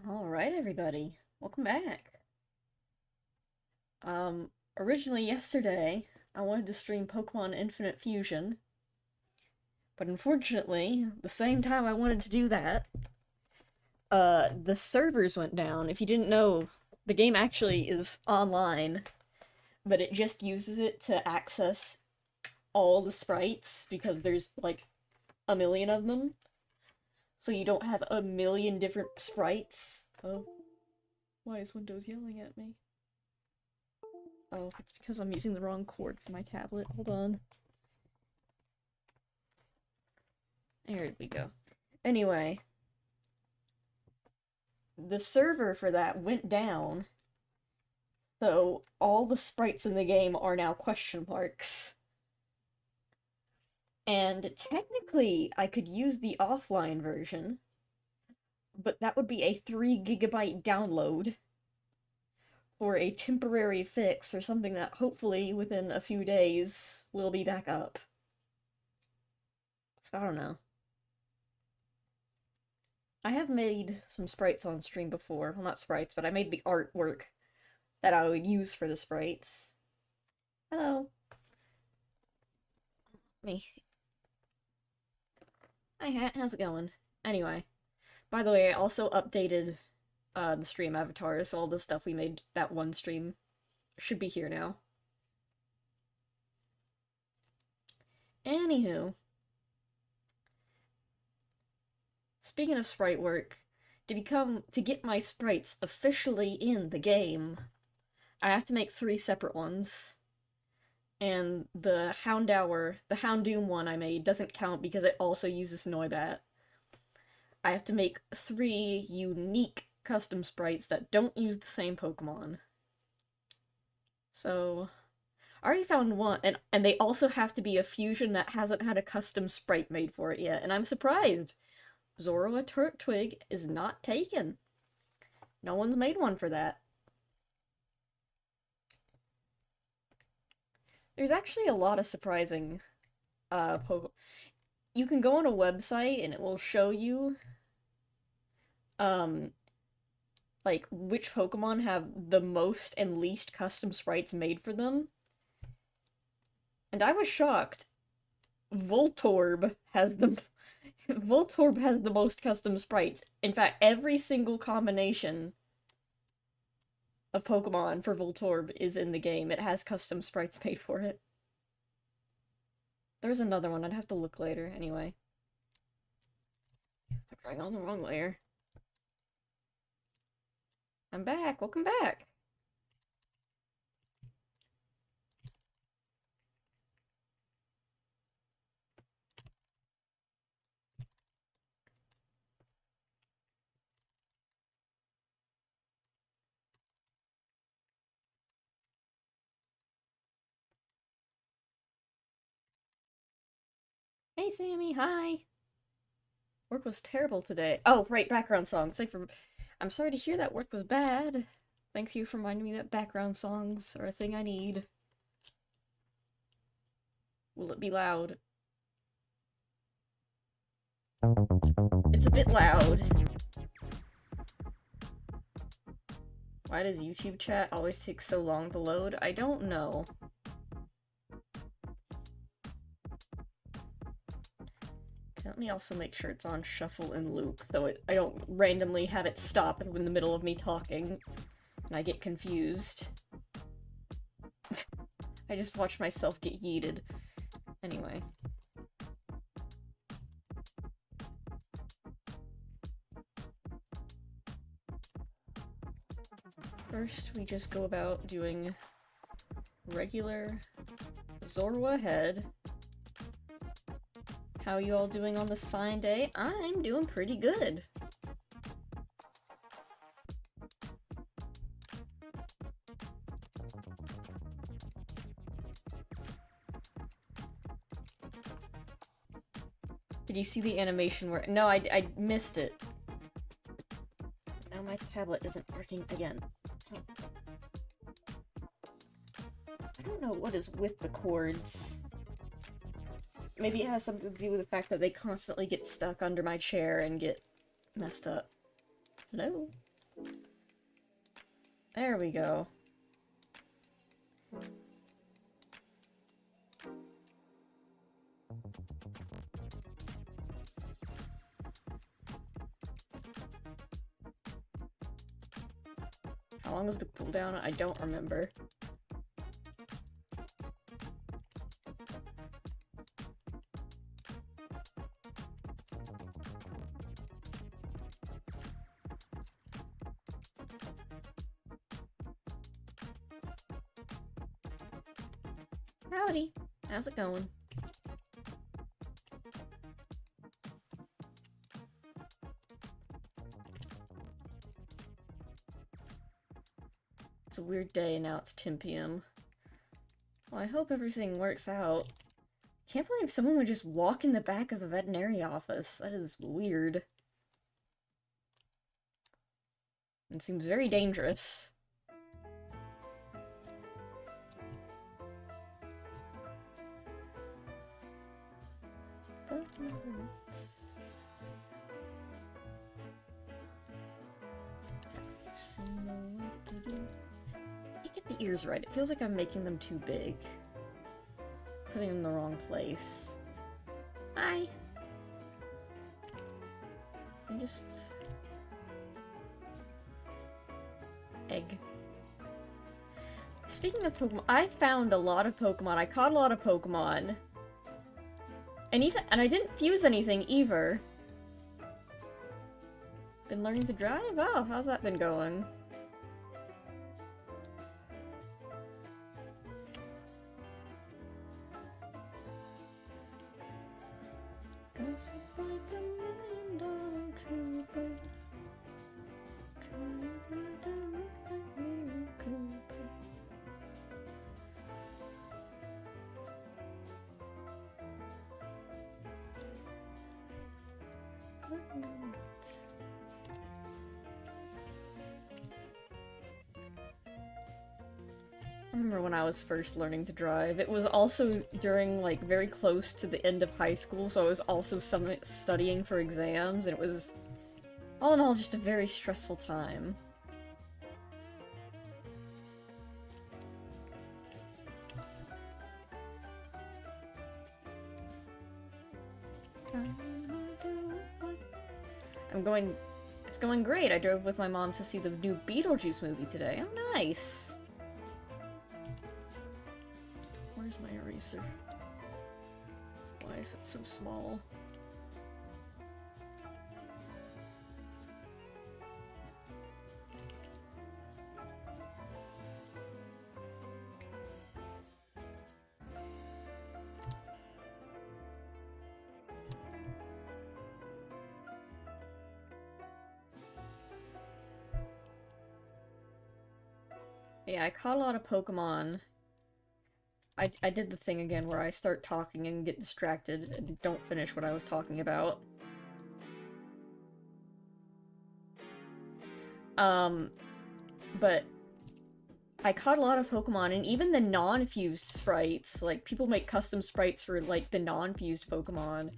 Alright, everybody. Welcome back. Originally yesterday, I wanted to stream Pokemon Infinite Fusion, but unfortunately, the same time I wanted to do that, the servers went down. If you didn't know, the game actually is online, but it just uses it to access all the sprites because there's like a million of them. So you don't have a million different sprites. Oh, why is Windows yelling at me? Oh, it's because I'm using the wrong cord for my tablet. Hold on. There we go. Anyway, the server for that went down, so all the sprites in the game are now question marks. And technically, I could use the offline version, but that would be a 3 gigabyte download for a temporary fix for something that hopefully within a few days will be back up. So I don't know. I have made some sprites on stream before. Well, not sprites, but I made the artwork that I would use for the sprites. Hello. Me. Hi, Hat. How's it going? Anyway. By the way, I also updated the stream avatar, so all the stuff we made that one stream should be here now. Anywho. Speaking of sprite work, to get my sprites officially in the game, I have to make 3 separate ones. And the Houndoom one I made doesn't count because it also uses Noibat. I have to make 3 unique custom sprites that don't use the same Pokemon. So, I already found one, and they also have to be a fusion that hasn't had a custom sprite made for it yet, and I'm surprised. Zorua Twig is not taken. No one's made one for that. There's actually a lot of surprising you can go on a website and it will show you like which Pokemon have the most and least custom sprites made for them. And I was shocked. Voltorb has the Voltorb has the most custom sprites. In fact, every single combination of Pokemon for Voltorb is in the game. It has custom sprites made for it. There's another one. I'd have to look later. Anyway. I'm trying on the wrong layer. I'm back. Welcome back. Hey, Sammy. Hi. Work was terrible today. Oh, right, background songs. I'm sorry to hear that work was bad. Thanks you for reminding me that background songs are a thing I need. Will it be loud? It's a bit loud. Why does YouTube chat always take so long to load? I don't know. Let me also make sure it's on shuffle and loop, so I don't randomly have it stop in the middle of me talking, and I get confused. I just watched myself get yeeted. Anyway. First, we just go about doing regular Zorua head. How you all doing on this fine day? I'm doing pretty good. Did you see the animation where— No, I missed it. Now my tablet isn't working again. I don't know what is with the cords. Maybe it has something to do with the fact that they constantly get stuck under my chair and get messed up. Hello? There we go. How long was the cooldown? I don't remember. Howdy. How's it going? It's a weird day, now it's 10 p.m. Well, I hope everything works out. Can't believe someone would just walk in the back of a veterinary office. That is weird. It seems very dangerous. You get the ears right. It feels like I'm making them too big. Putting them in the wrong place. Hi! I just... Egg. Speaking of Pokemon, I found a lot of Pokemon. I caught a lot of Pokemon. And I didn't fuse anything either. Been learning to drive? Oh, how's that been going? I remember when I was first learning to drive. It was also during, like, very close to the end of high school, so I was also studying for exams, and it was, all in all, just a very stressful time. It's going great. I drove with my mom to see the new Beetlejuice movie today. Oh, nice. Where's my eraser? Why is it so small? Yeah, I caught a lot of Pokemon. I did the thing again where I start talking and get distracted and don't finish what I was talking about. But I caught a lot of Pokemon, and even the non-fused sprites, like, people make custom sprites for, like, the non-fused Pokemon,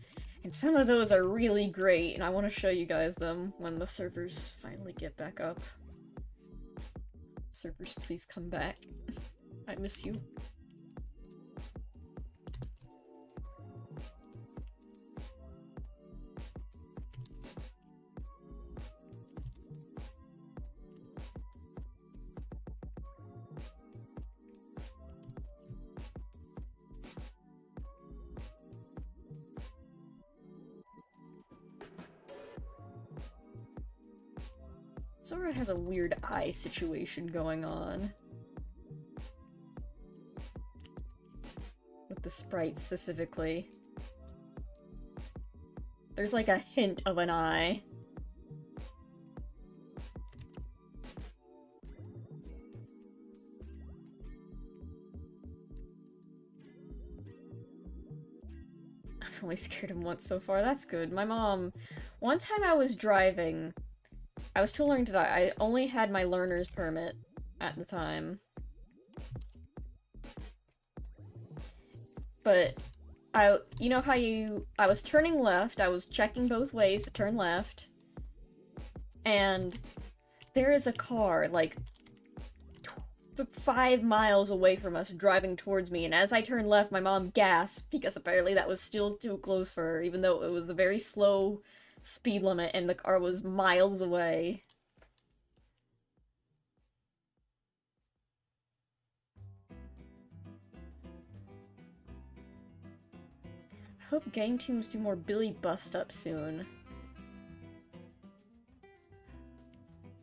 and some of those are really great, and I want to show you guys them when the servers finally get back up. Servers, please come back. I miss you. Sora has a weird eye situation going on. With the sprite specifically. There's like a hint of an eye. I've only scared him once so far. That's good. My mom... One time I was driving... I was still learning to drive. I only had my learner's permit at the time. But, you know how I was turning left, I was checking both ways to turn left, and there is a car, like, 5 miles away from us driving towards me, and as I turned left, my mom gasped because apparently that was still too close for her, even though it was the very slow speed limit and the car was miles away. I hope gang teams do more Billy Bust Up soon.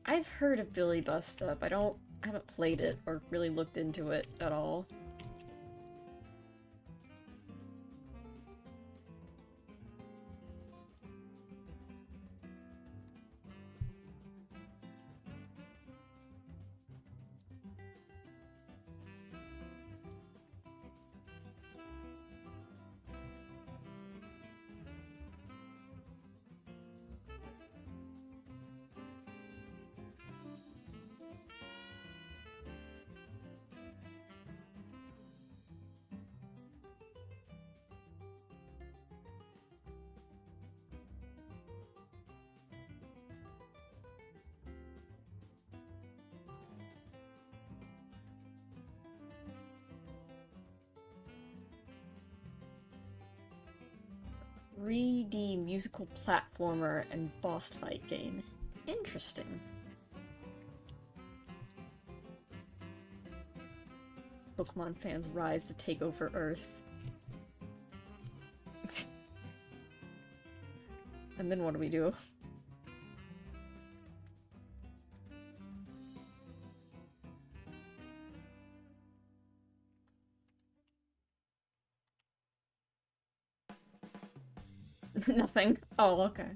I've heard of Billy Bust Up. I haven't played it or really looked into it at all. D musical platformer and boss fight game. Interesting. Pokemon fans rise to take over Earth. And then what do we do? Nothing. Oh, okay.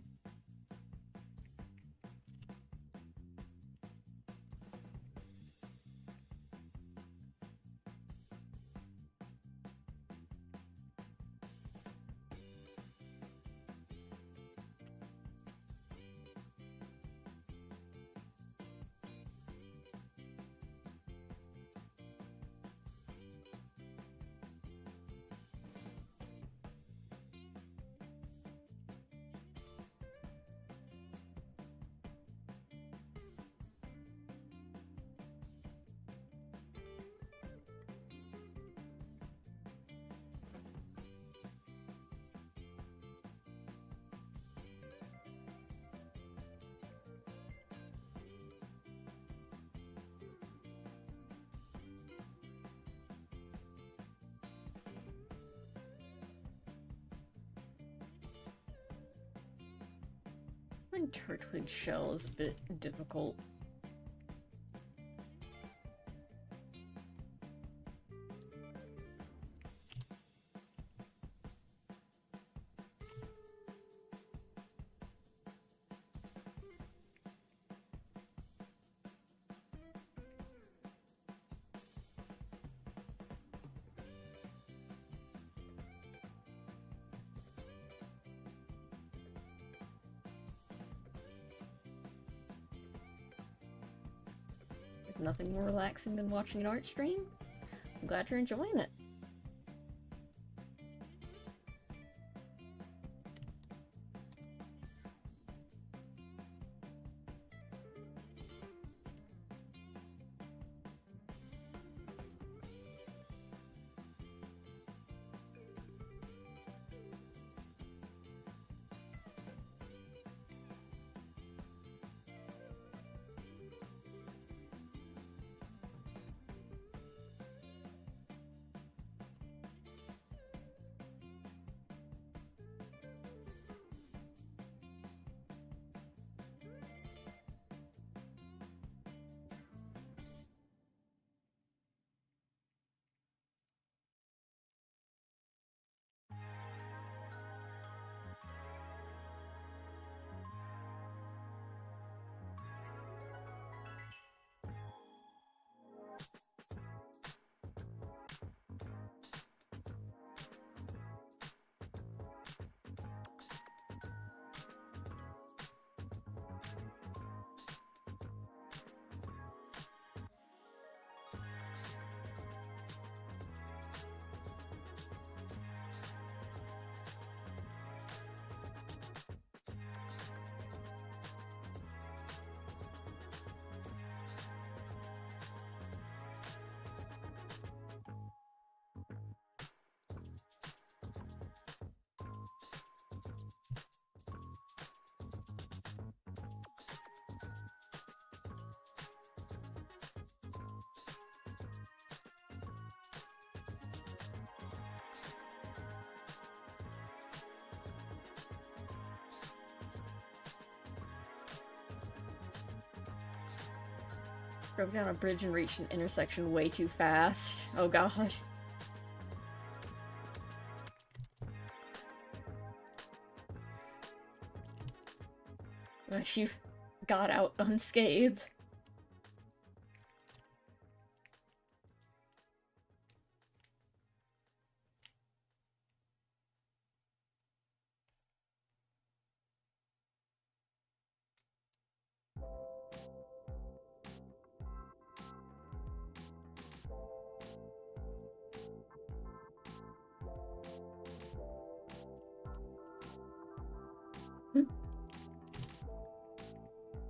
My Turtwig shell is a bit difficult. Nothing more relaxing than watching an art stream. I'm glad you're enjoying it. Broke down a bridge and reached an intersection way too fast. Oh god. But you got out unscathed.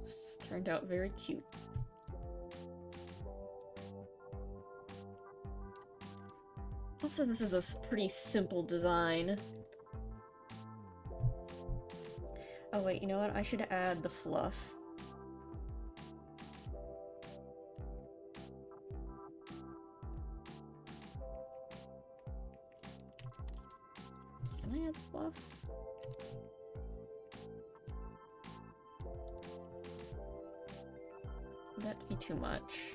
This turned out very cute. Also, this is a pretty simple design. Oh wait, you know what? I should add the fluff. Can I add fluff? That'd be too much.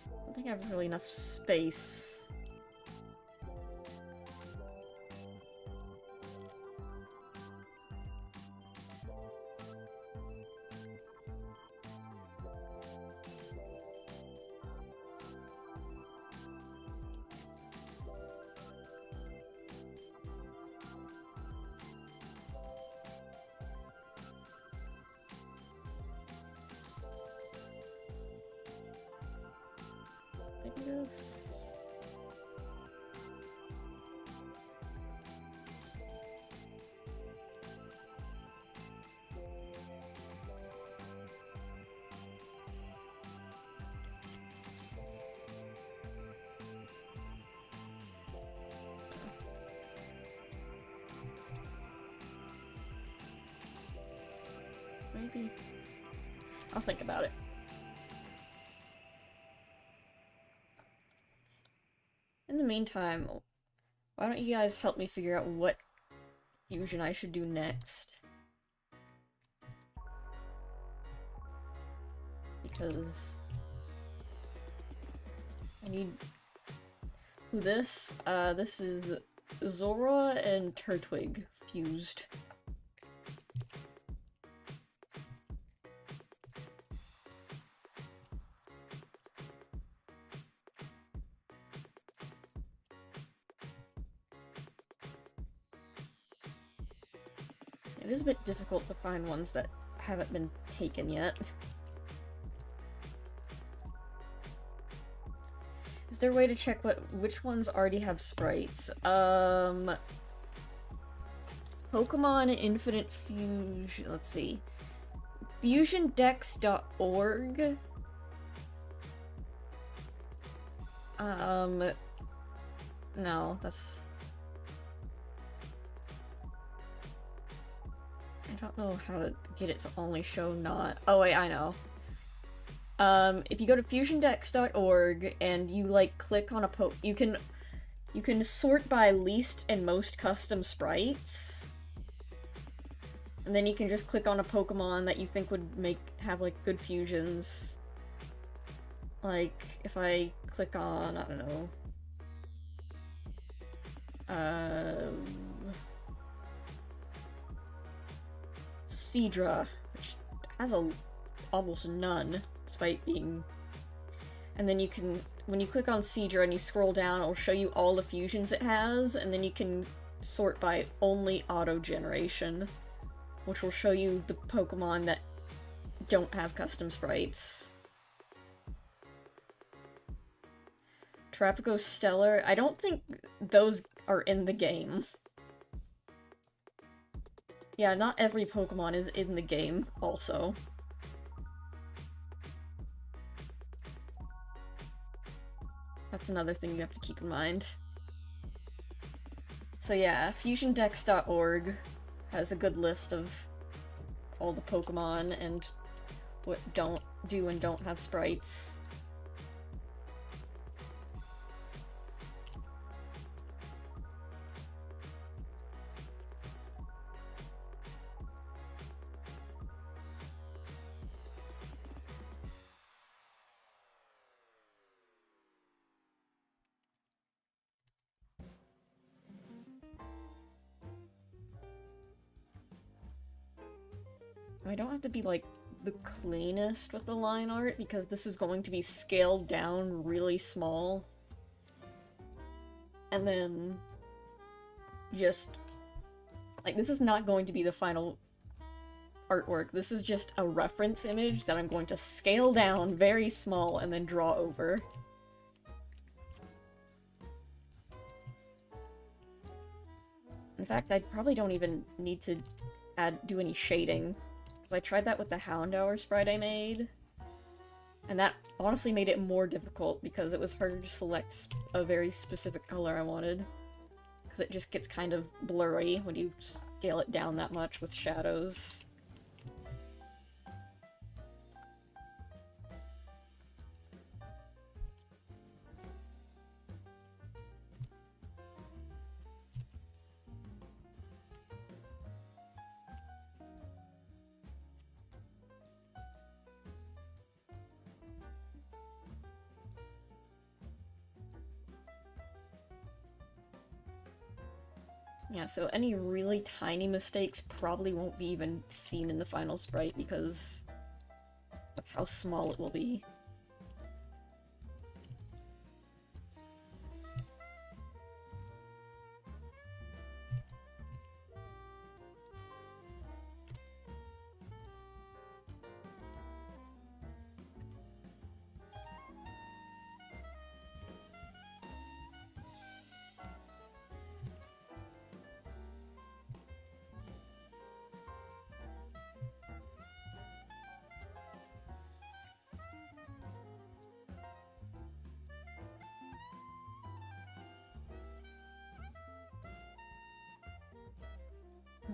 I don't think I have really enough space. Maybe. I'll think about it. In the meantime, why don't you guys help me figure out what fusion I should do next? Because I need this. This is Zora and Turtwig fused. It is a bit difficult to find ones that haven't been taken yet. Is there a way to check which ones already have sprites? Pokemon Infinite Fusion. Let's see. FusionDex.org. No, that's... I don't know how to get it to only show not... Oh wait, I know. If you go to FusionDex.org and you, like, click on a you can sort by least and most custom sprites. And then you can just click on a Pokemon that you think would have, like, good fusions. Like, if I click on, I don't know... Seadra, which has almost none, despite being... And then you can, when you click on Seadra and you scroll down, it'll show you all the fusions it has, and then you can sort by only auto-generation, which will show you the Pokemon that don't have custom sprites. Terrapico Stellar, I don't think those are in the game. Yeah, not every Pokemon is in the game, also. That's another thing you have to keep in mind. So yeah, FusionDex.org has a good list of all the Pokemon and what don't do and don't have sprites. I don't have to be, like, the cleanest with the line art, because this is going to be scaled down really small. And then just, like, this is not going to be the final artwork. This is just a reference image that I'm going to scale down very small and then draw over. In fact, I probably don't even need to do any shading. Because I tried that with the Houndour sprite I made. And that honestly made it more difficult because it was harder to select a very specific color I wanted. Because it just gets kind of blurry when you scale it down that much with shadows. Yeah, so any really tiny mistakes probably won't be even seen in the final sprite because of how small it will be.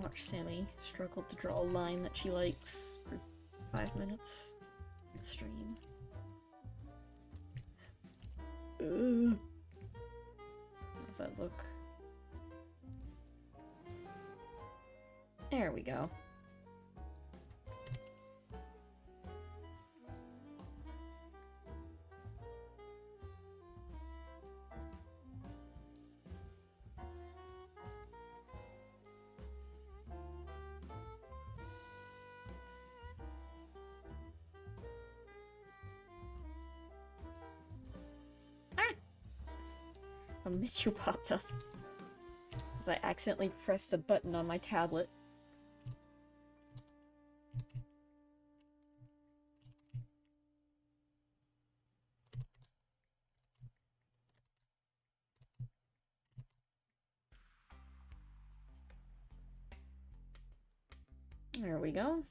Watch Sammy struggle to draw a line that she likes for 5 minutes on the stream. Ugh. How does that look? There we go. A menu popped up because I accidentally pressed a button on my tablet. There we go.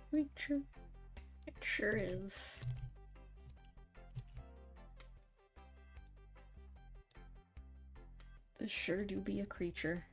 Creature. It sure is. This sure do be a creature.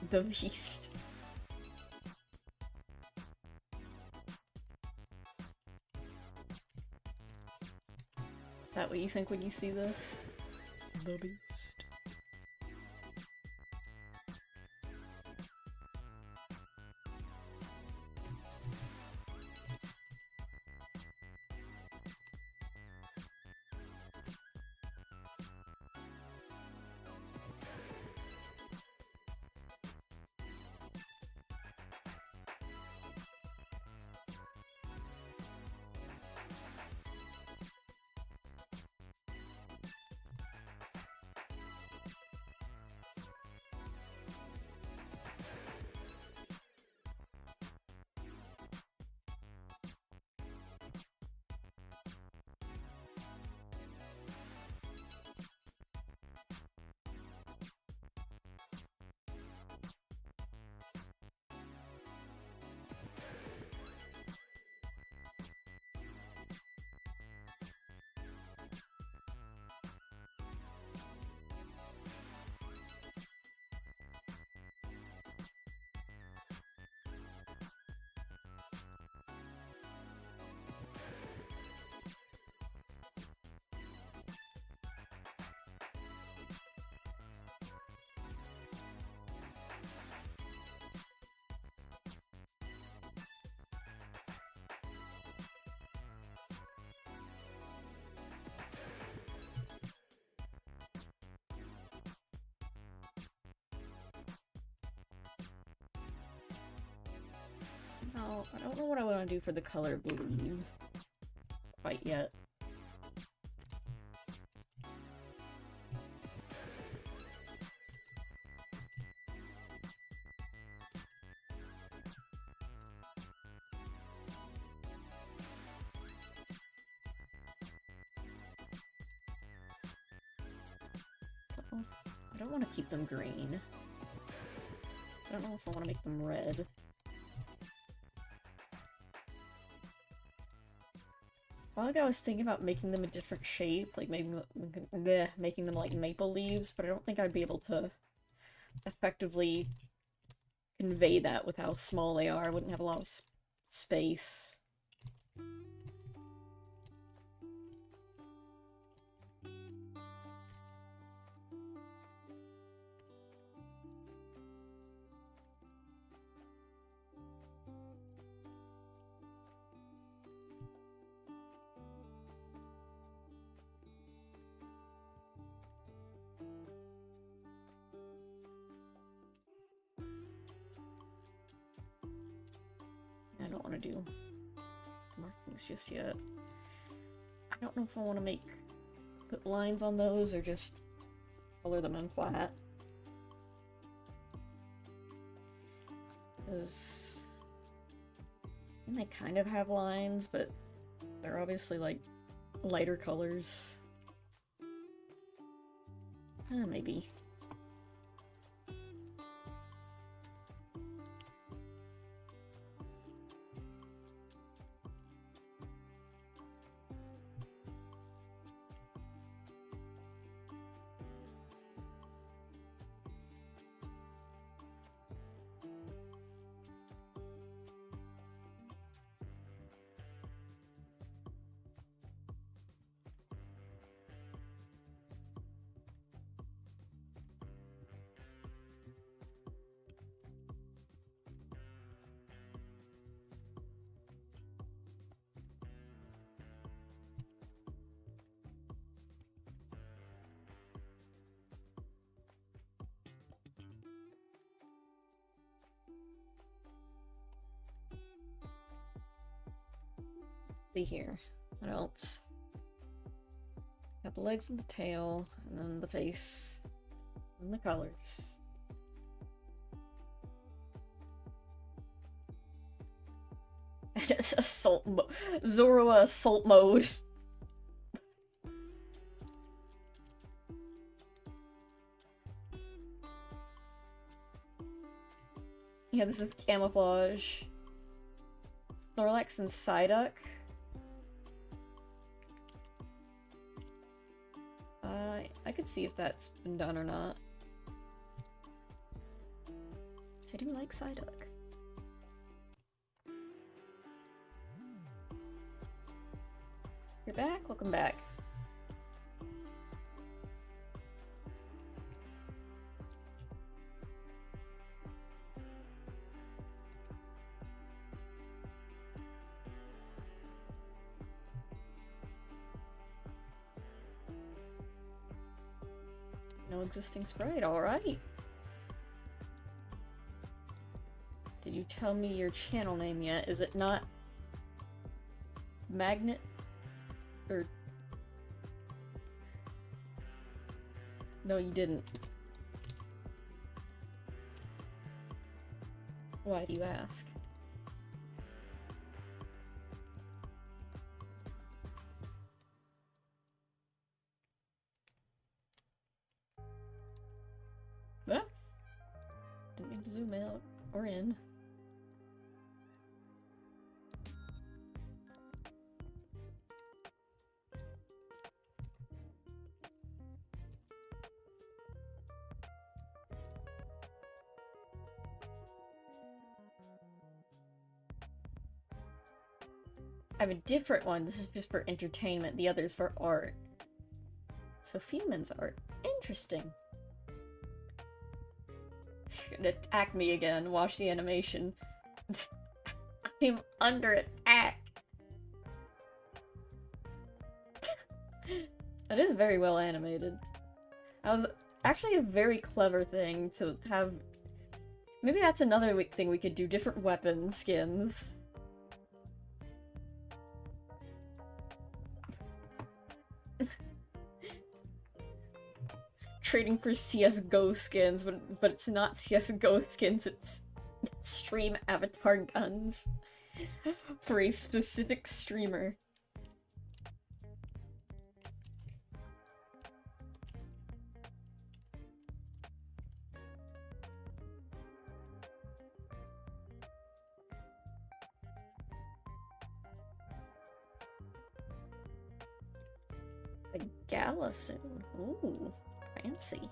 The Beast. Is that what you think when you see this? The Beast. No, I don't know what I want to do for the color blue quite yet. I don't want to keep them green. I don't know if I want to make them red. Well, I was thinking about making them a different shape, like making them like maple leaves, but I don't think I'd be able to effectively convey that with how small they are. I wouldn't have a lot of space. I don't want to do markings just yet. I don't know if I want to put lines on those or just color them in flat. Because they kind of have lines, but they're obviously like lighter colors. Maybe. See here. What else? Got the legs and the tail, and then the face, and the colors. Assault mode. Zorua assault mode. Yeah, this is camouflage. Snorlax and Psyduck. I could see if that's been done or not. I do like Psyduck. You're back? Welcome back. No existing sprite, alright. Did you tell me your channel name yet? Is it not Magnet? Or... No, you didn't. Why do you ask? Well, didn't mean to zoom out or in. I have a different one. This is just for entertainment. The other's for art. Sophieman's art. Interesting. Gonna attack me again. Watch the animation. I'm under attack. That is very well animated. That was actually a very clever thing to have. Maybe that's another thing we could do. Different weapon skins. Trading for CSGO skins, but it's not CSGO skins, it's stream avatar guns for a specific streamer. A gala soon. Ooh. Fancy.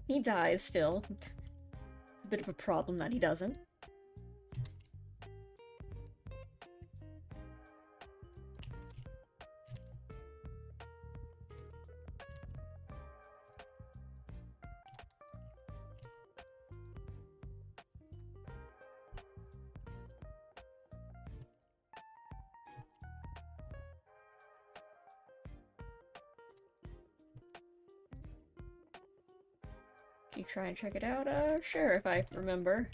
He dies still. It's a bit of a problem that he doesn't. Can you try and check it out? Sure, if I remember.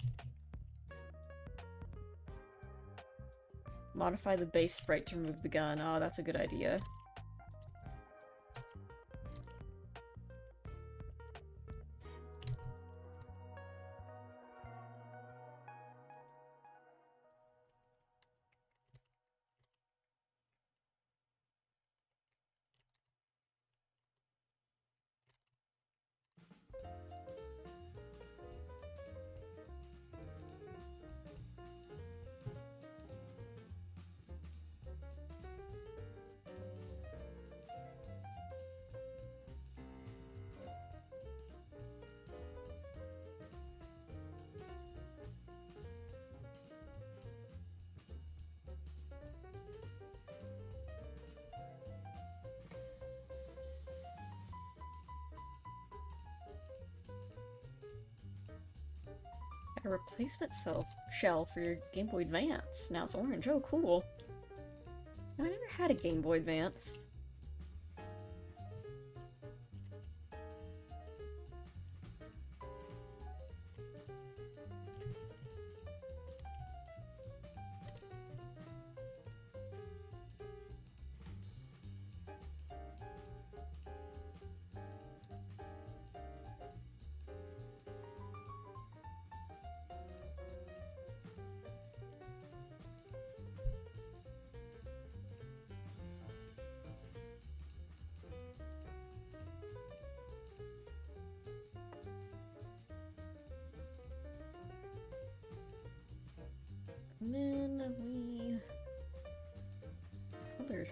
Modify the base sprite to remove the gun. Oh, that's a good idea. A replacement shell for your Game Boy Advance. Now it's orange. Oh, cool. I never had a Game Boy Advance. And then we color.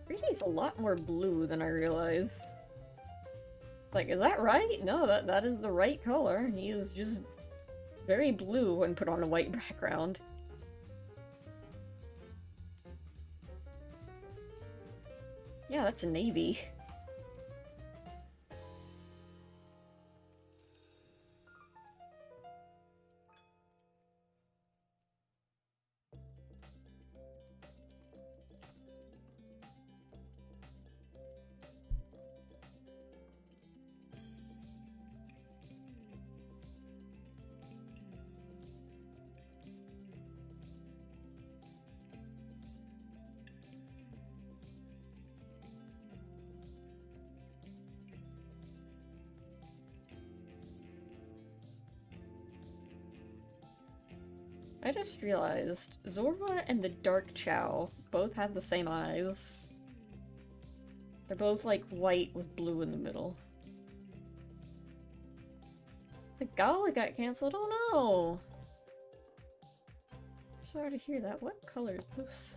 Really, a lot more blue than I realized. Like, is that right? No, that is the right color. He is just very blue when put on a white background. Yeah, that's a navy. I just realized Zorba and the Dark Chow both have the same eyes. They're both like white with blue in the middle. The gala got cancelled? Oh no! Sorry to hear that. What color is this?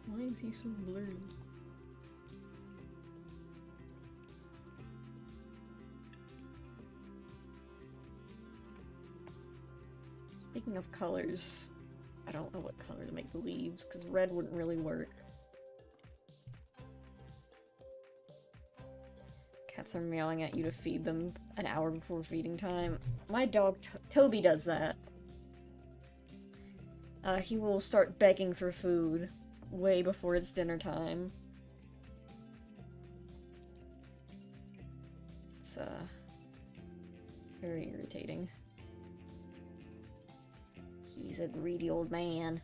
Why is he so blurry? Speaking of colors, I don't know what color to make the leaves, because red wouldn't really work. Cats are meowing at you to feed them an hour before feeding time. My dog Toby does that. He will start begging for food way before it's dinner time. It's very irritating. He's a greedy old man.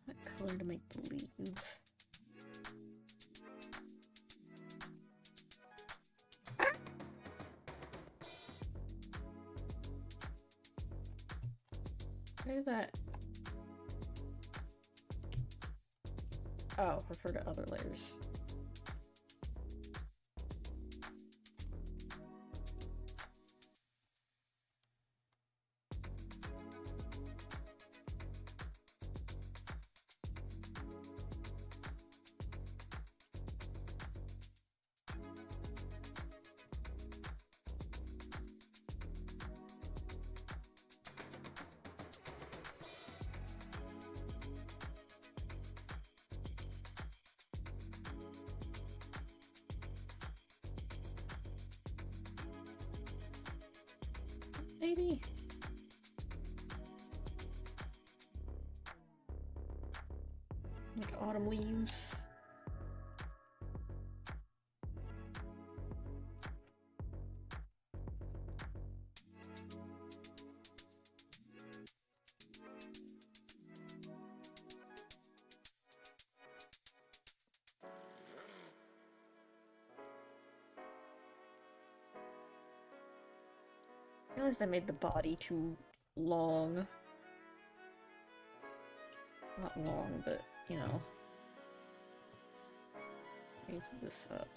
What color to make the leaves? Why that? Oh, refer to other layers. Maybe. Like autumn leaves. I realized I made the body too long. Not long, but, you know. Raise this up.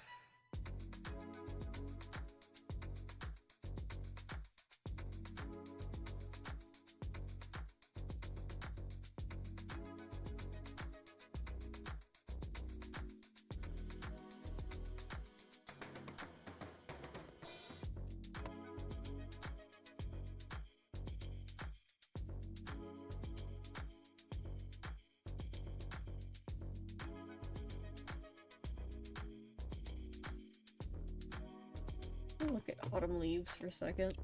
I'll look at autumn leaves for a second.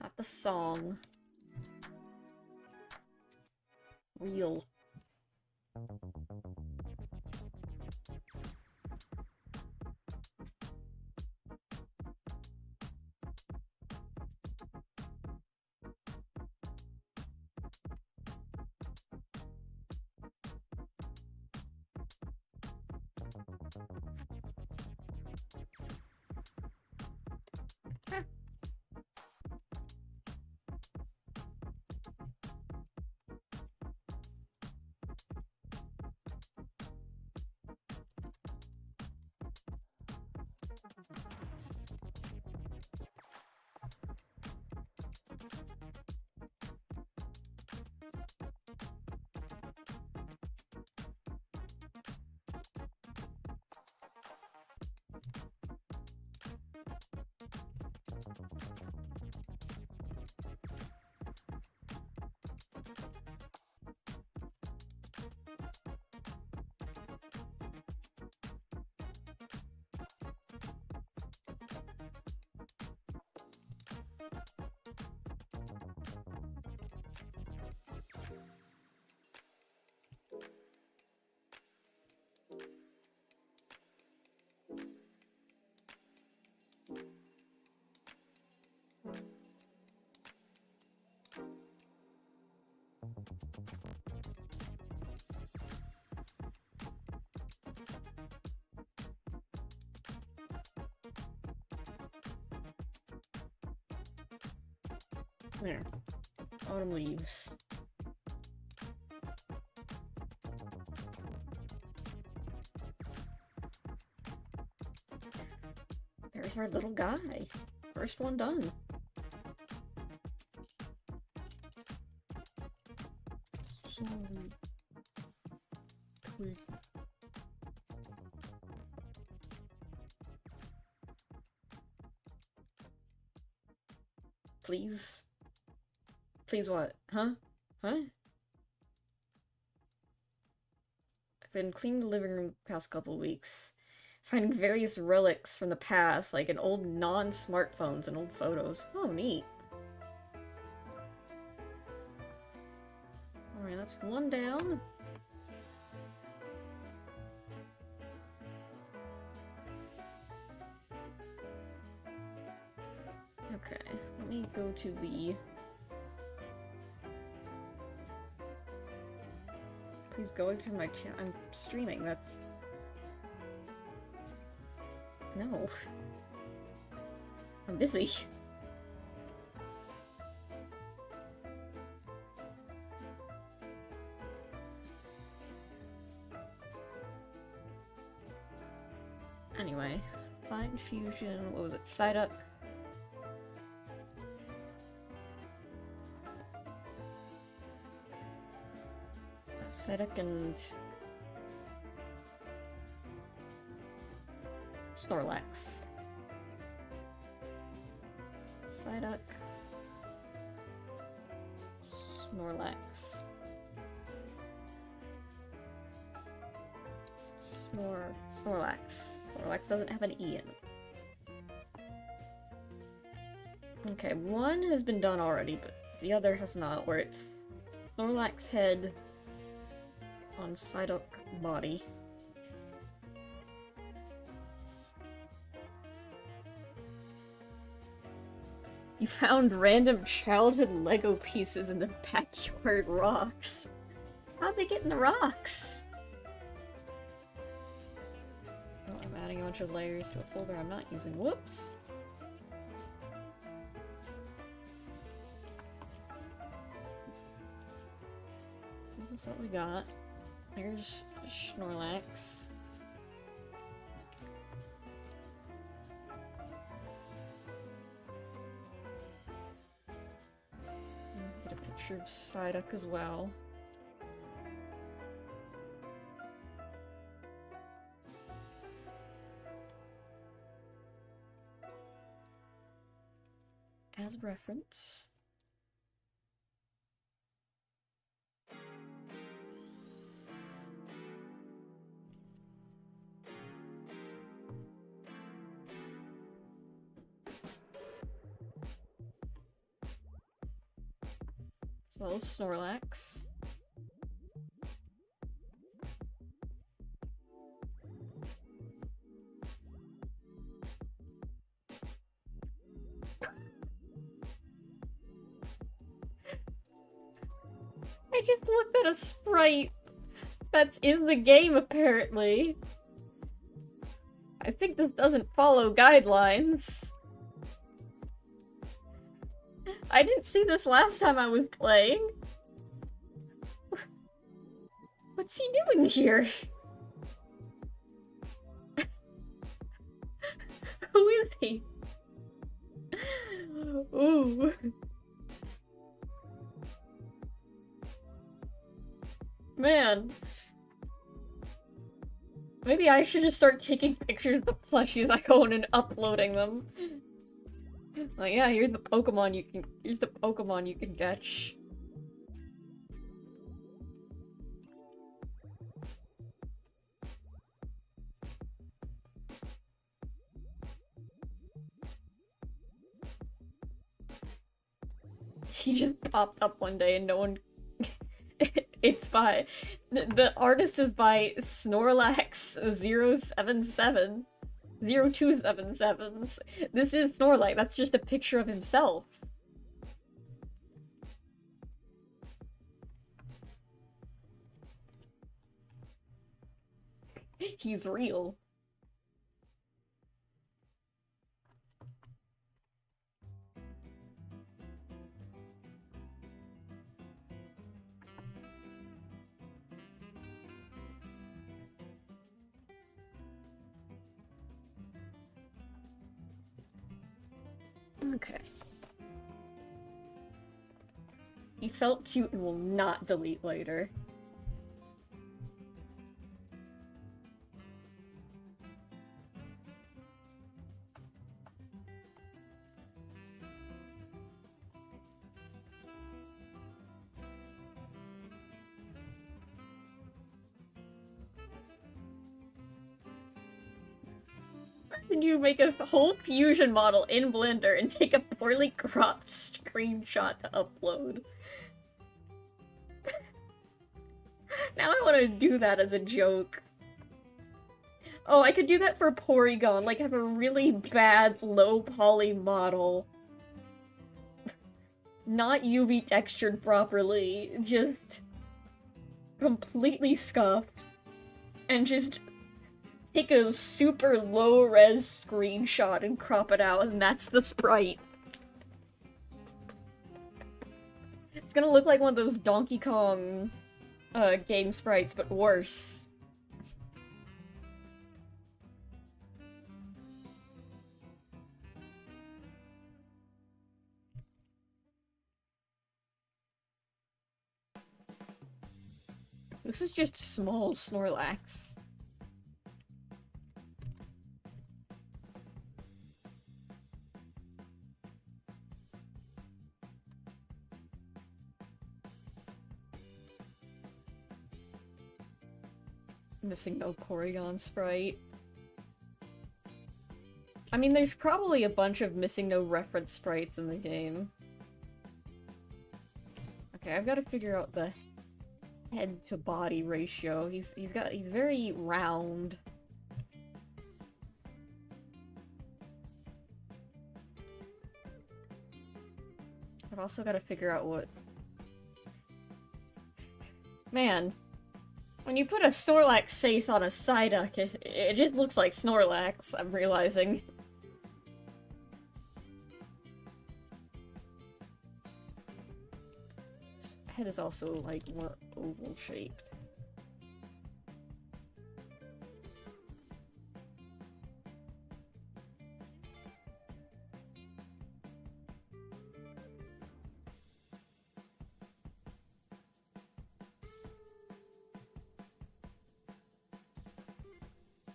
Not the song. Real. There. Autumn leaves. There's our little guy. First one done. Sorry. Twig. Please? Please what? Huh? Huh? I've been cleaning the living room the past couple weeks, finding various relics from the past, like an old non-smartphones and old photos. Oh, neat. Alright, that's one down. Okay, let me go to the... Please go to my channel. I'm streaming, that's... No. I'm busy. Anyway, Fine Fusion, what was it? Psyduck. Psyduck and Snorlax. Psyduck. Snorlax. Snorlax. Snorlax doesn't have an E in it. Okay, one has been done already, but the other has not, where it's Snorlax head on Psyduck body. You found random childhood Lego pieces in the backyard rocks. How'd they get in the rocks? Oh, I'm adding a bunch of layers to a folder I'm not using. Whoops! So this is what we got. There's Snorlax. Get a picture of Psyduck as well. As reference. well as Snorlax. I just looked at a sprite that's in the game, apparently. I think this doesn't follow guidelines. I didn't see this last time I was playing. What's he doing here? Who is he? Ooh. Man. Maybe I should just start taking pictures of the plushies I own and uploading them. Like, yeah, here's the Pokémon you can catch. He just popped up one day and no one... It's by... The artist is by Snorlax077. 0277s. This is Snorlax, that's just a picture of himself. He's real. Okay. He felt cute and will not delete later. Did you make a whole fusion model in Blender and take a poorly cropped screenshot to upload? Now I want to do that as a joke. Oh, I could do that for Porygon, like have a really bad low poly model. Not UV textured properly, just completely scuffed. And just take a super low-res screenshot and crop it out, and that's the sprite. It's gonna look like one of those Donkey Kong game sprites, but worse. This is just small Snorlax. Missing no Porygon sprite. I mean, there's probably a bunch of missing no reference sprites in the game. Okay, I've got to figure out the head to body ratio. He's very round. I've also got to figure out what... Man. When you put a Snorlax face on a Psyduck, it just looks like Snorlax, I'm realizing. His head is also, like, more oval-shaped.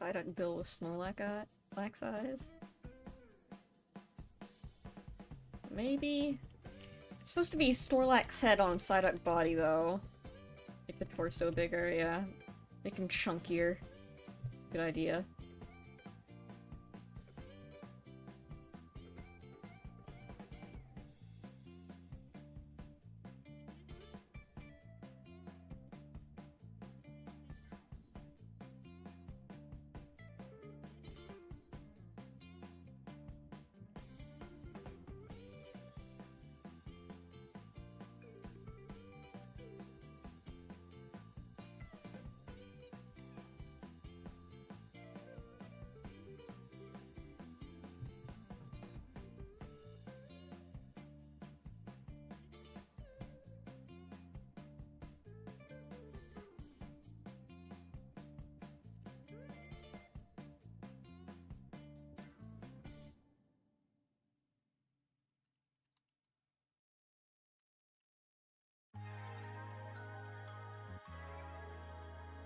Psyduck Bill with Snorlax eyes. Maybe? It's supposed to be Snorlax head on Psyduck body, though. Make the torso bigger, yeah. Make him chunkier. Good idea.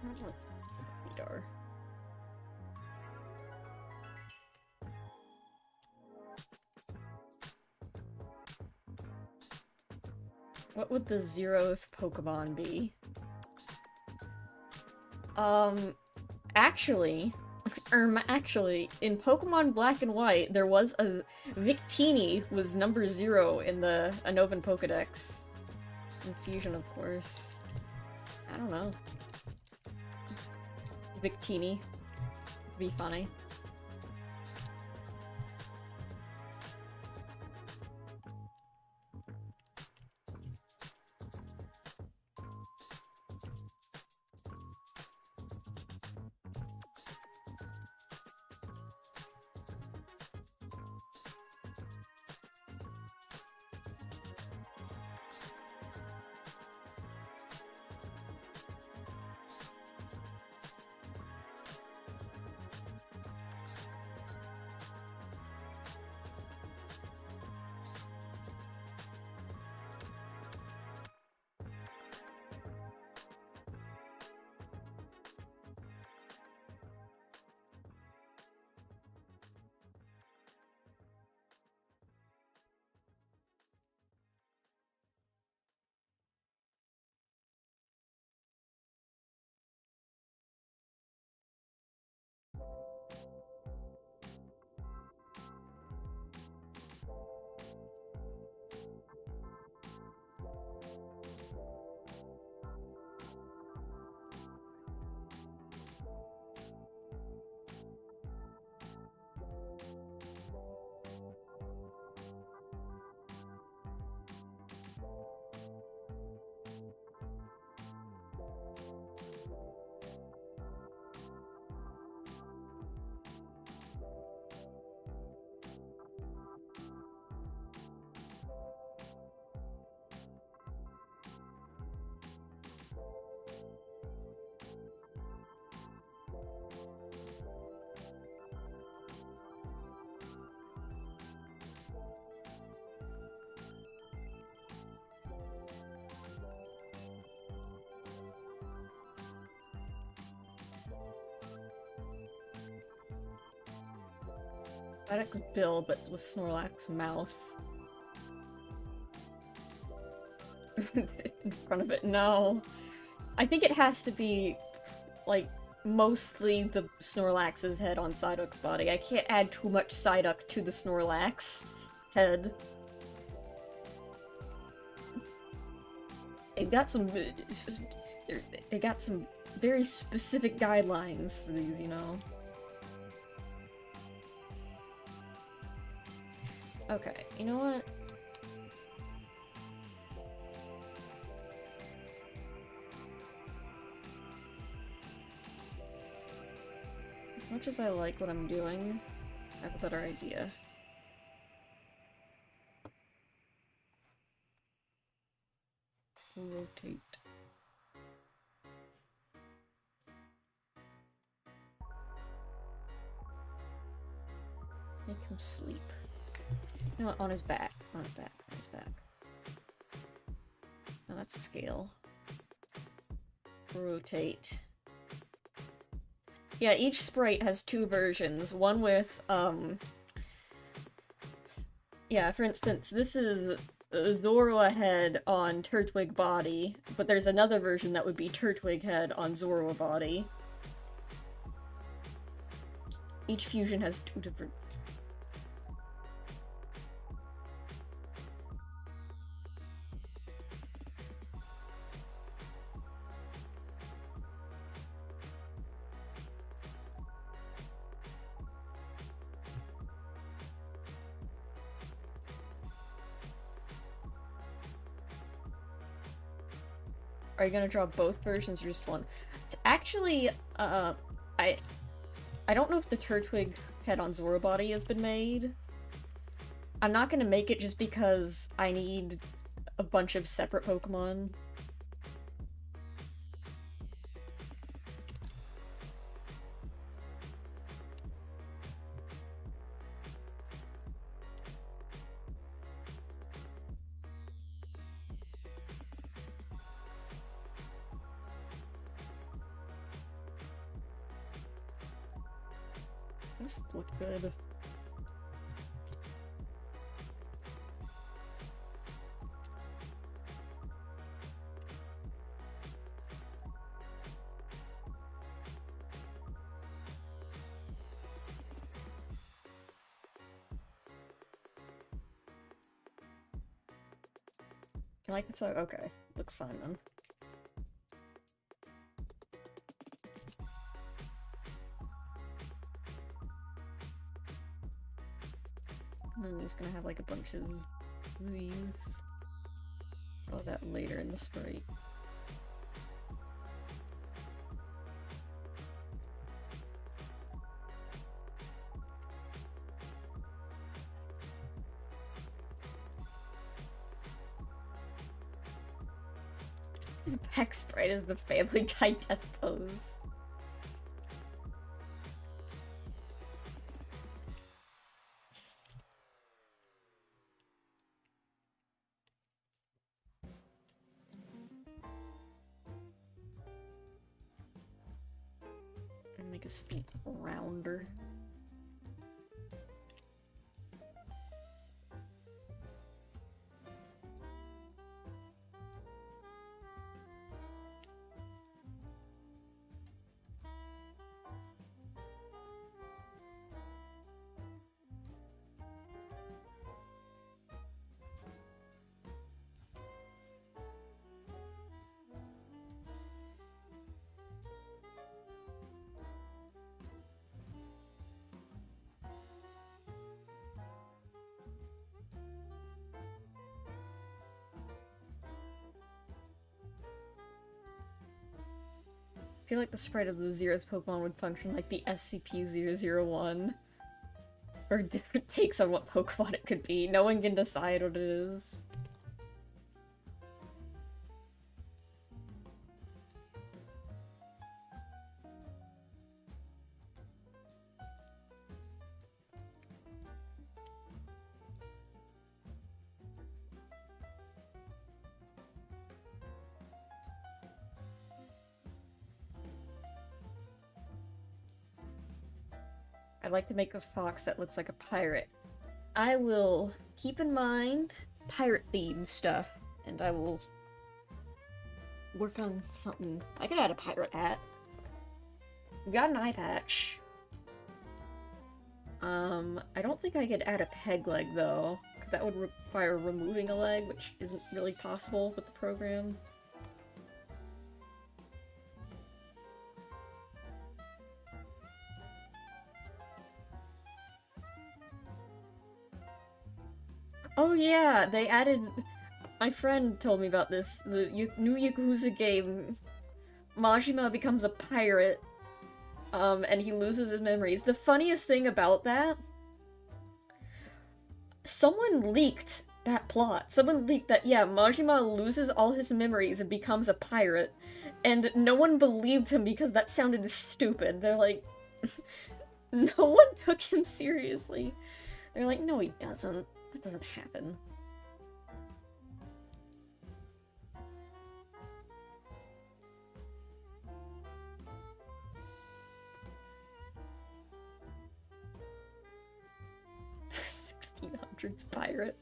I don't know what the feet are. What would the 0th Pokemon be? Actually, in Pokemon Black and White, there was a Victini was number 0 in the Unnovan Pokedex. Infusion, of course. I don't know. Victini. Be funny. Psyduck's bill, but with Snorlax's mouth. In front of it, no. I think it has to be, like, mostly the Snorlax's head on Psyduck's body. I can't add too much Psyduck to the Snorlax head. They got some very specific guidelines for these, you know. Okay, you know what? As much as I like what I'm doing, I have a better idea. Rotate. Make him sleep. You know what? On his back. On his back. On his back. No, that's scale. Rotate. Yeah, each sprite has 2 versions. One with, yeah, for instance, this is Zorua head on Turtwig body, but there's another version that would be Turtwig head on Zorua body. Each fusion has 2 different... Are you gonna draw both versions or just one? Actually, I don't know if the Turtwig head on Zora body has been made. I'm not gonna make it just because I need a bunch of separate Pokemon. leaves look good. You like this? Okay, looks fine then. And then he's gonna have like a bunch of these. Oh, that later in the sprite. His back sprite is the Family Guy death pose. And make his feet rounder. I feel like the sprite of the Zeroth Pokemon would function like the SCP-001. Or different takes on what Pokemon it could be. No one can decide what it is. I'd like to make a fox that looks like a pirate. I will keep in mind pirate-themed stuff, and I will work on something. I could add a pirate hat. We got an eye patch. I don't think I could add a peg leg, though, because that would require removing a leg, which isn't really possible with the program. Oh yeah, they added... My friend told me about this. The new Yakuza game, Majima becomes a pirate, and he loses his memories. The funniest thing about that... Someone leaked that plot. Someone leaked that, yeah, Majima loses all his memories and becomes a pirate, and no one believed him because that sounded stupid. They're like... No one took him seriously. They're like, no he doesn't. That doesn't happen. $1600s pirate.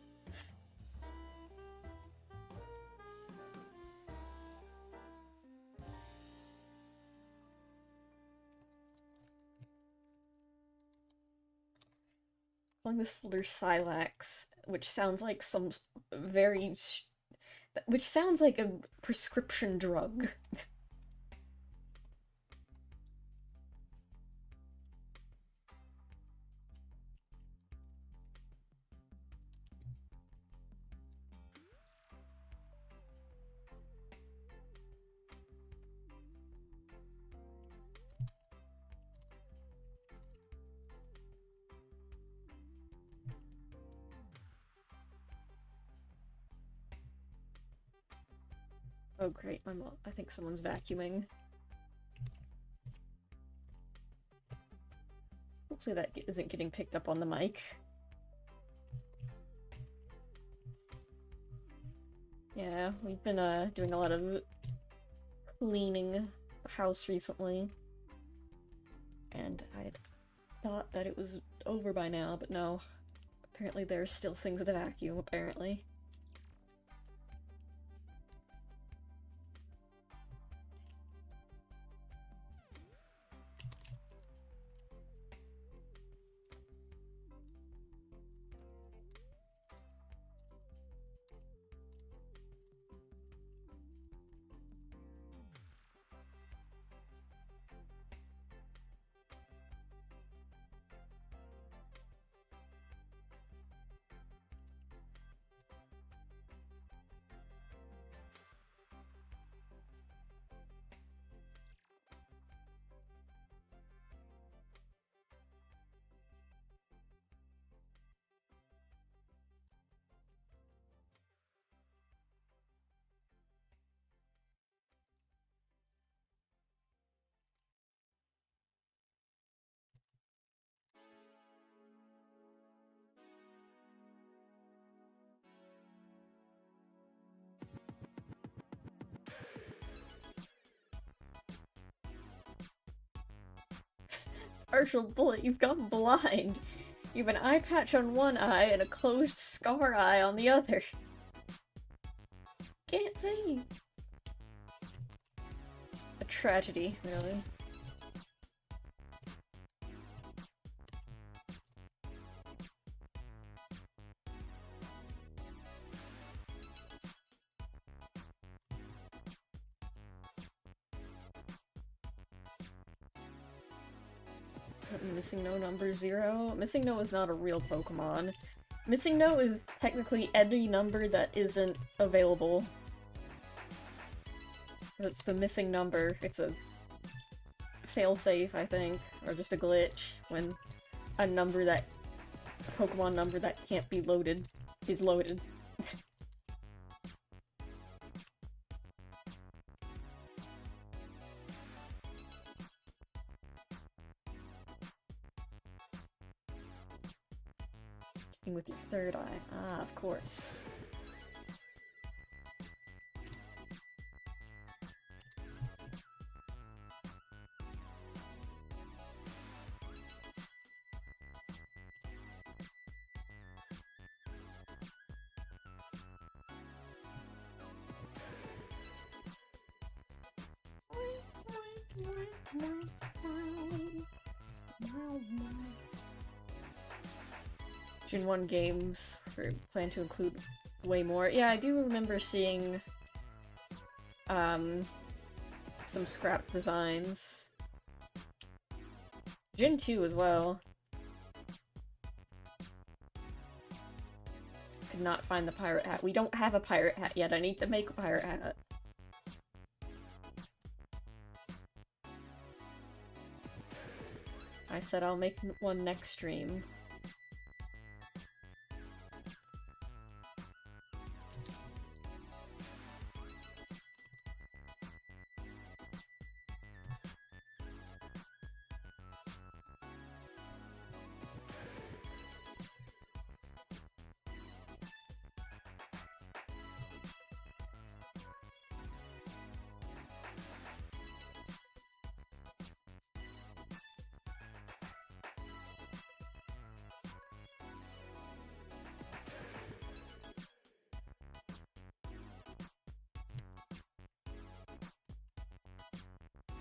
On this folder, Silax, which sounds like some which sounds like a prescription drug. Oh great, I think someone's vacuuming. Hopefully that isn't getting picked up on the mic. Yeah, we've been doing a lot of cleaning the house recently. And thought that it was over by now, but no. Apparently there are still things to vacuum, apparently. Partial bullet, you've gone blind. You have an eye patch on one eye and a closed scar eye on the other. Can't see. A tragedy, really. Missing No number 0? Missing No is not a real Pokemon. Missing No is technically any number that isn't available. It's the missing number. It's a failsafe, I think, or just a glitch when a number that a Pokemon number that can't be loaded is loaded. With your third eye. Ah, of course. Gen 1 games plan to include way more. Yeah, I do remember seeing some scrap designs. Gen 2 as well. Could not find the pirate hat. We don't have a pirate hat yet. I need to make a pirate hat. I said I'll make one next stream.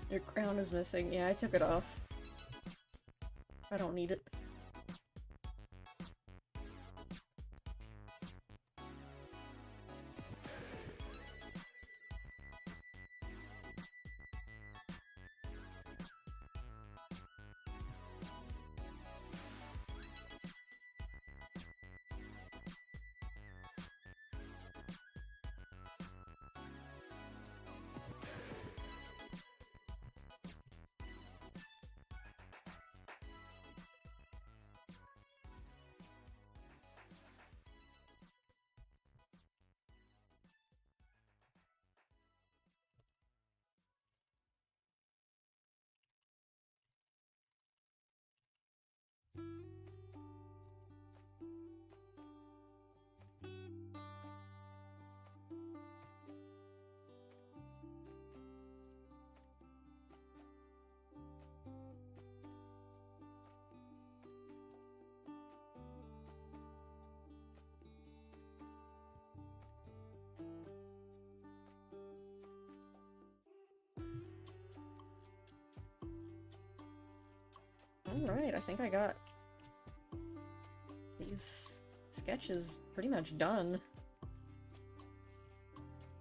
Your crown is missing. Yeah, I took it off. I don't need it. Alright, I think I got these sketches pretty much done.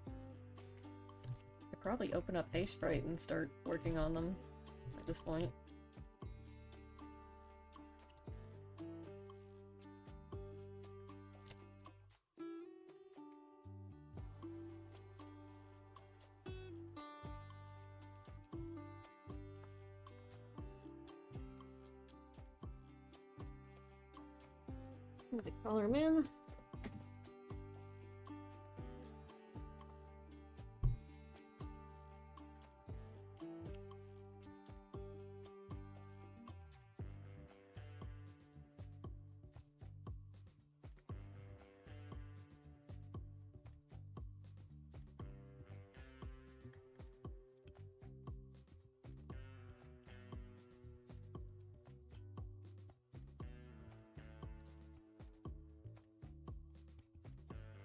I could probably open up a sprite and start working on them at this point. The color them in.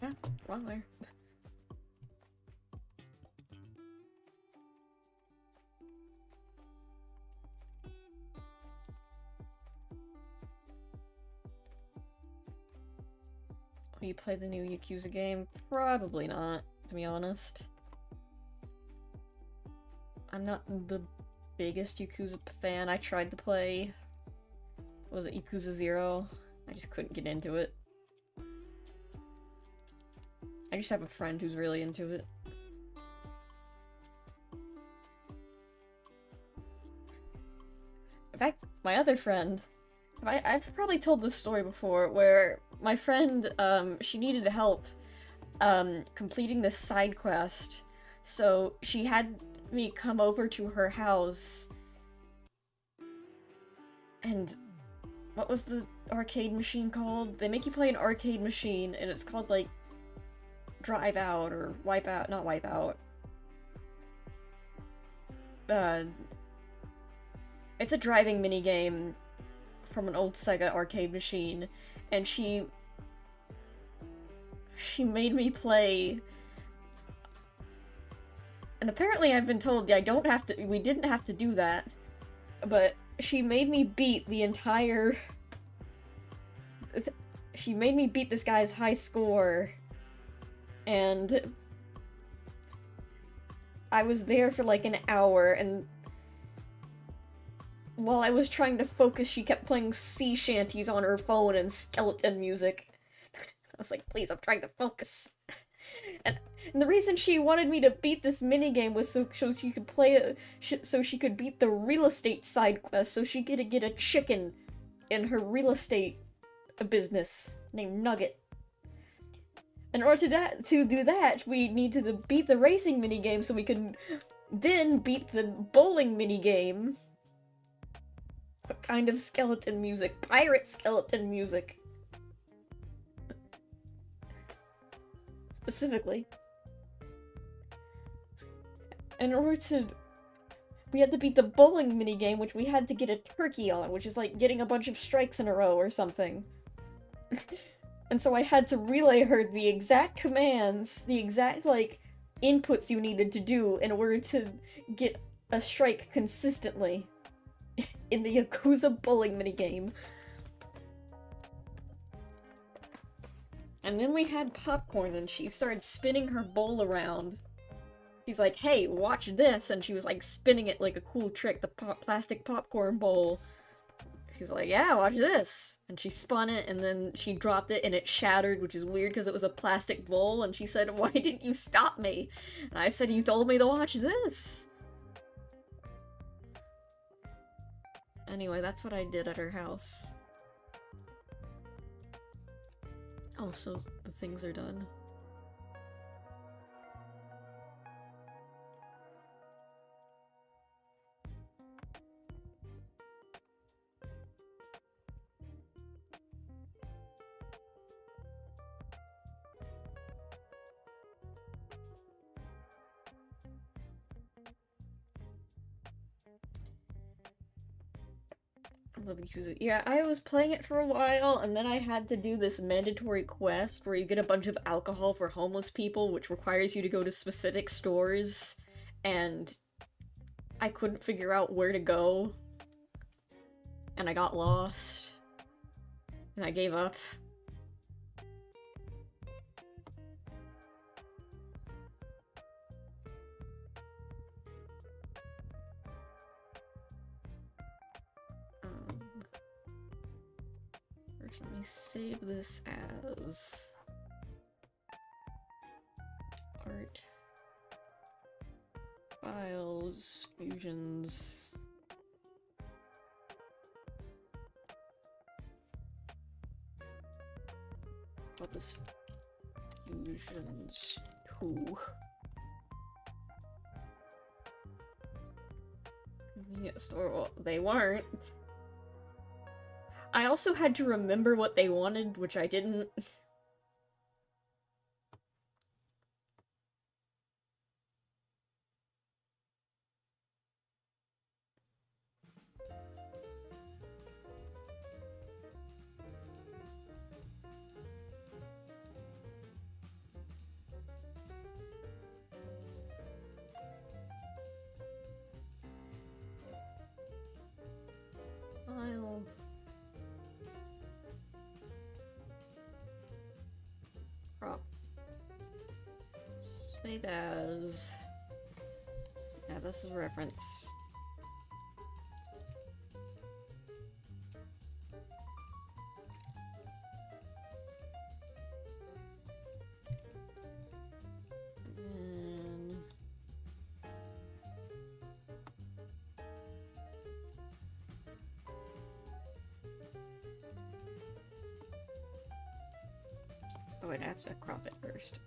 Yeah, wrong there. Will you play the new Yakuza game? Probably not, to be honest. I'm not the biggest Yakuza fan. I tried to play... was it Yakuza 0? I just couldn't get into it. I just have a friend who's really into it. In fact, my other friend... I've probably told this story before, where my friend, she needed help, completing this side quest. So she had me come over to her house. And... what was the arcade machine called? They make you play an arcade machine, and it's called, like, Drive Out, or Wipe Out, not Wipe Out. It's a driving minigame from an old Sega arcade machine, and she made me play, and apparently I've been told we didn't have to do that, but she made me beat the entire, she made me beat this guy's high score. And I was there for like an hour, and while I was trying to focus, she kept playing sea shanties on her phone and skeleton music. I was like, please, I'm trying to focus. And the reason she wanted me to beat this minigame was so she could play so she could beat the real estate side quest, so she could get a chicken in her real estate business named Nugget. In order to do that, we needed to beat the racing minigame so we could then beat the bowling minigame. What kind of skeleton music? Pirate skeleton music. Specifically. In order to... we had to beat the bowling minigame, which we had to get a turkey on, which is like getting a bunch of strikes in a row or something. And so I had to relay her the exact commands, the exact, like, inputs you needed to do in order to get a strike consistently in the Yakuza bowling minigame. And then we had popcorn, and she started spinning her bowl around. She's like, hey, watch this, and she was, like, spinning it like a cool trick, the plastic popcorn bowl. She's like, yeah, watch this. And she spun it, and then she dropped it, and it shattered, which is weird because it was a plastic bowl, and she said, why didn't you stop me? And I said, you told me to watch this. Anyway, that's what I did at her house. Oh, so the things are done. Yeah, I was playing it for a while, and then I had to do this mandatory quest where you get a bunch of alcohol for homeless people, which requires you to go to specific stores, and I couldn't figure out where to go. and I got lost, and I gave up. First, let me save this as art, files, fusions. Call this fusions 2. Convenience store. Well, they weren't. I also had to remember what they wanted, which I didn't. File. Crop. Save as. Yeah, this is reference. And oh wait, I have to crop it first.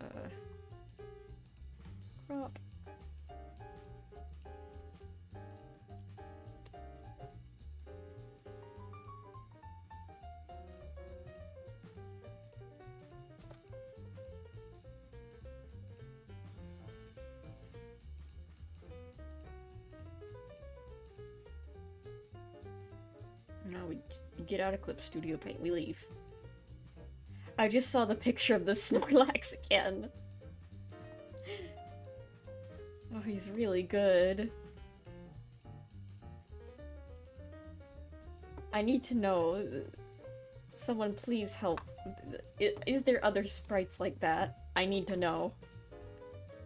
Crop. Now we get out of Clip Studio Paint, we leave. I just saw the picture of the Snorlax again. Oh, he's really good. I need to know. Someone please help. Is there other sprites like that? I need to know.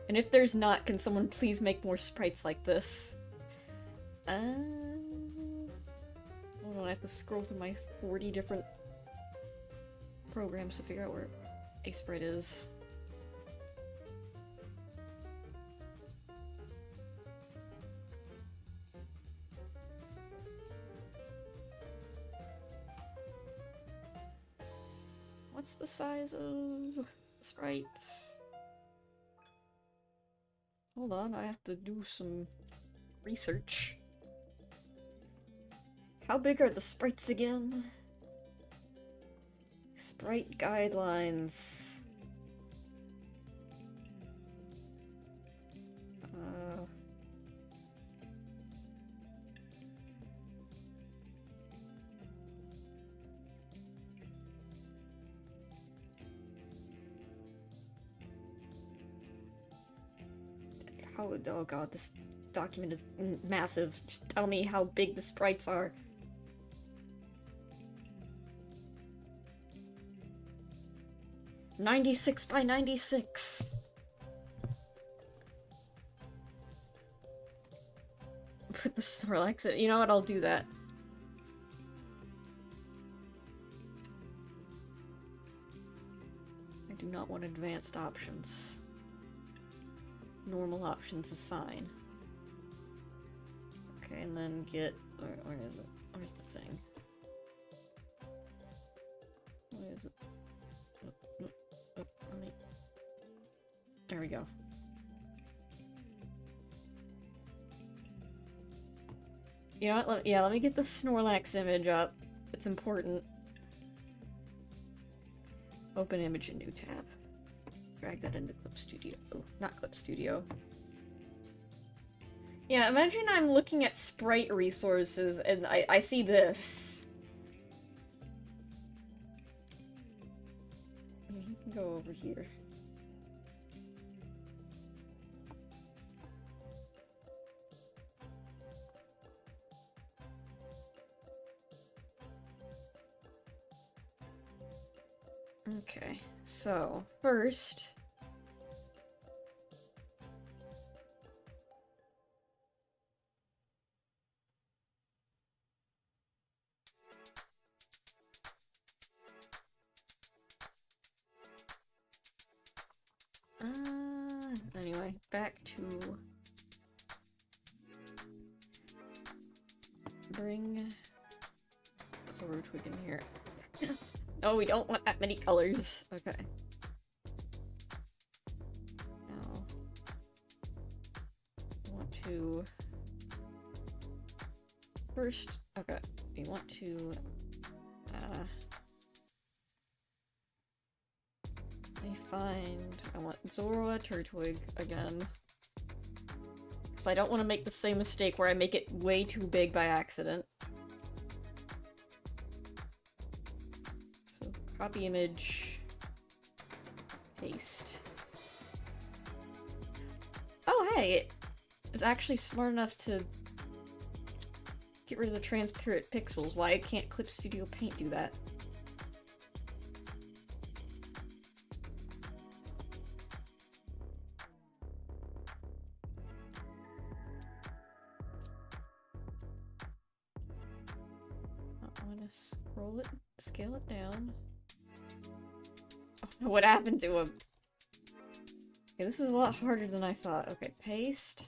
And if there's not, can someone please make more sprites like this? Hold on, I have to scroll through my 40 different programs to figure out where a sprite is. What's the size of sprites? Hold on, I have to do some research. How big are the sprites again? Sprite guidelines. Oh god, this document is massive. Just tell me how big the sprites are. "96 by 96. Put the Snorlax in. You know what? I'll do that. I do not want advanced options. Normal options is fine. Okay, and then get... Where is it? Where's the thing? Where is it? There we go. You know what? Let me get the Snorlax image up. It's important. Open image in new tab. Drag that into Clip Studio. Oh, not Clip Studio. Yeah, imagine I'm looking at sprite resources and I see this. You can go over here. Okay, so first... Anyway, back to... Bring... Silver twig in here. No, we don't want that many colors. Okay. Now... I want to... First... Okay. We want to... I want Zoroa Turtwig again. Because I don't want to make the same mistake where I make it way too big by accident. So, copy image. Paste. Oh hey! It is actually smart enough to get rid of the transparent pixels. Why can't Clip Studio Paint do that? Scale it down. Oh, what happened to him? Okay, this is a lot harder than I thought. Okay, paste.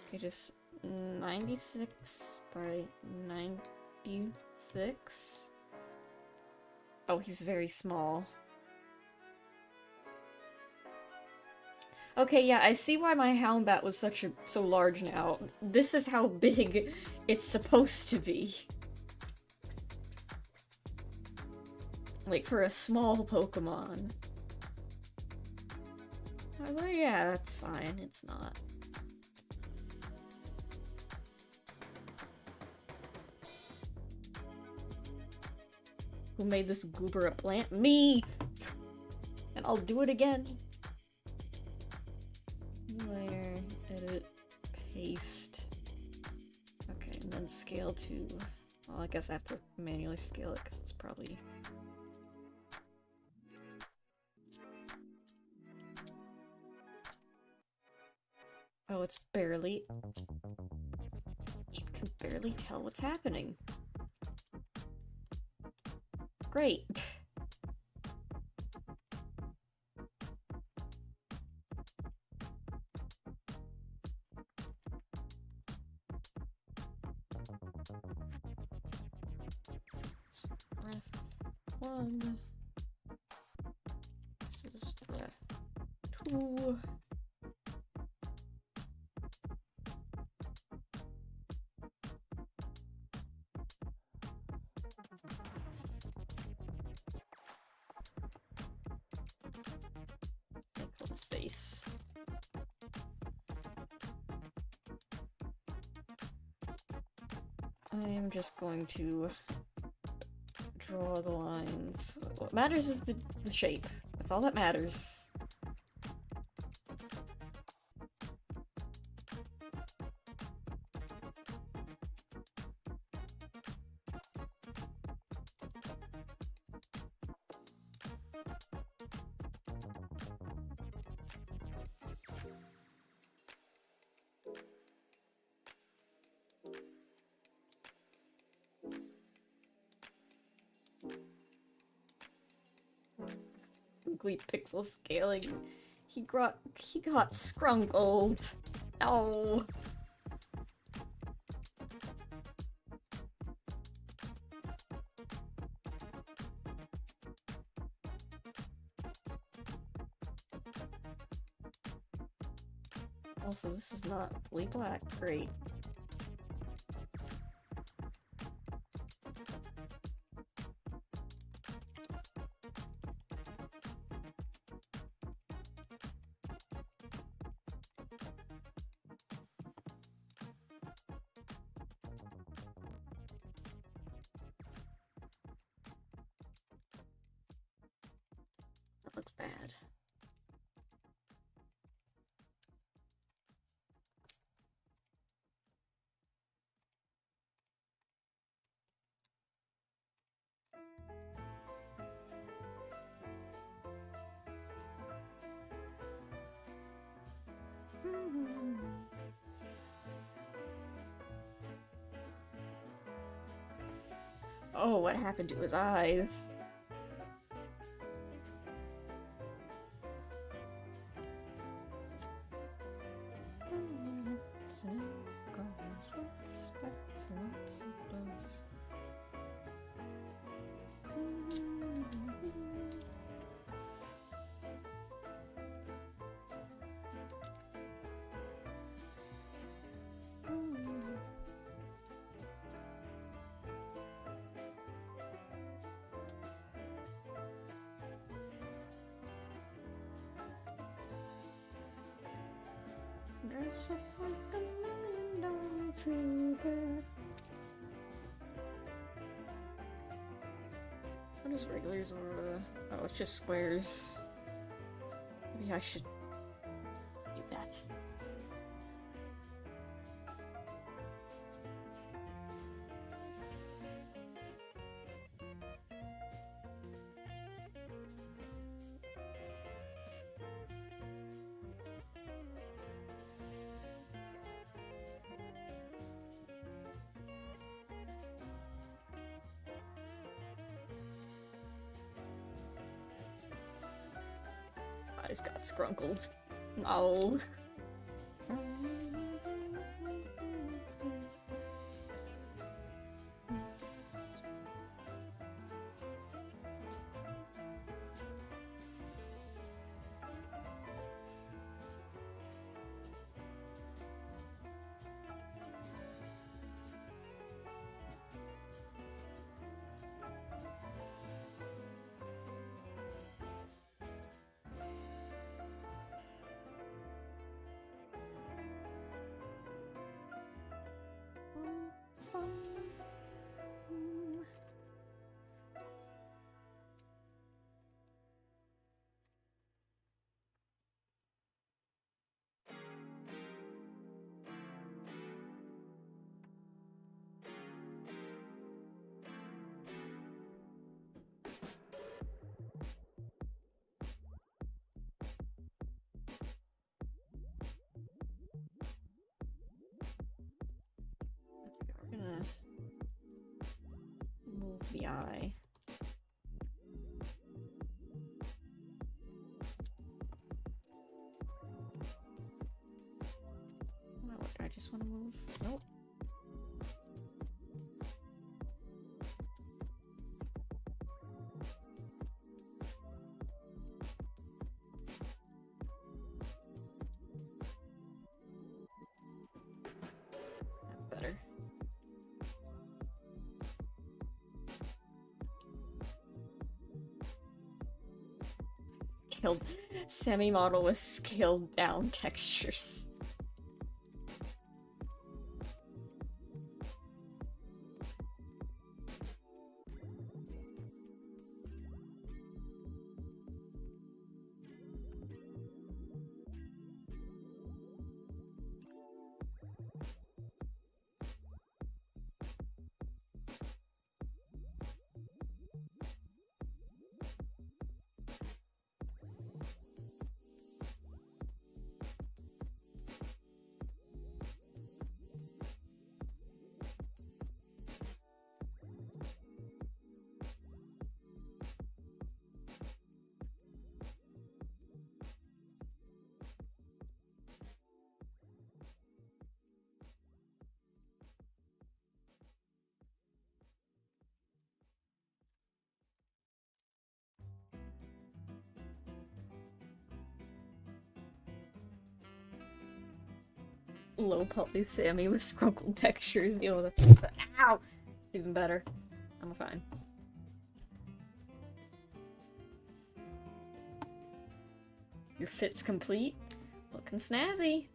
Okay, just 96 by 96. Oh, he's very small. Okay, yeah, I see why my Houndbat was so large now. This is how big it's supposed to be. Like, for a small Pokemon. Oh, yeah, that's fine. It's not. Who made this goober a plant? Me! And I'll do it again. Layer, edit, paste. Okay, and then scale to... Well, I guess I have to manually scale it because it's probably... Oh, it's barely... You can barely tell what's happening. Great. One. This is 2. Space. I am just going to draw the lines. What matters is the shape. That's all that matters. Pixel scaling. He got scrunkled. Oh. Also, this is not fully black. Great. Looks bad. Oh, what happened to his eyes? Dress up like a $1 trooper. What is regulars or oh, it's just squares. Maybe I should do that. Eyes got scrunkled. No. We're gonna move the eye. What I just want to move. Nope. That's better. Scaled semi-model with scaled down textures. Low poly Sammy with scrunkled textures. You know, that's even better. Ow! It's even better. I'm fine. Your fit's complete. Looking snazzy.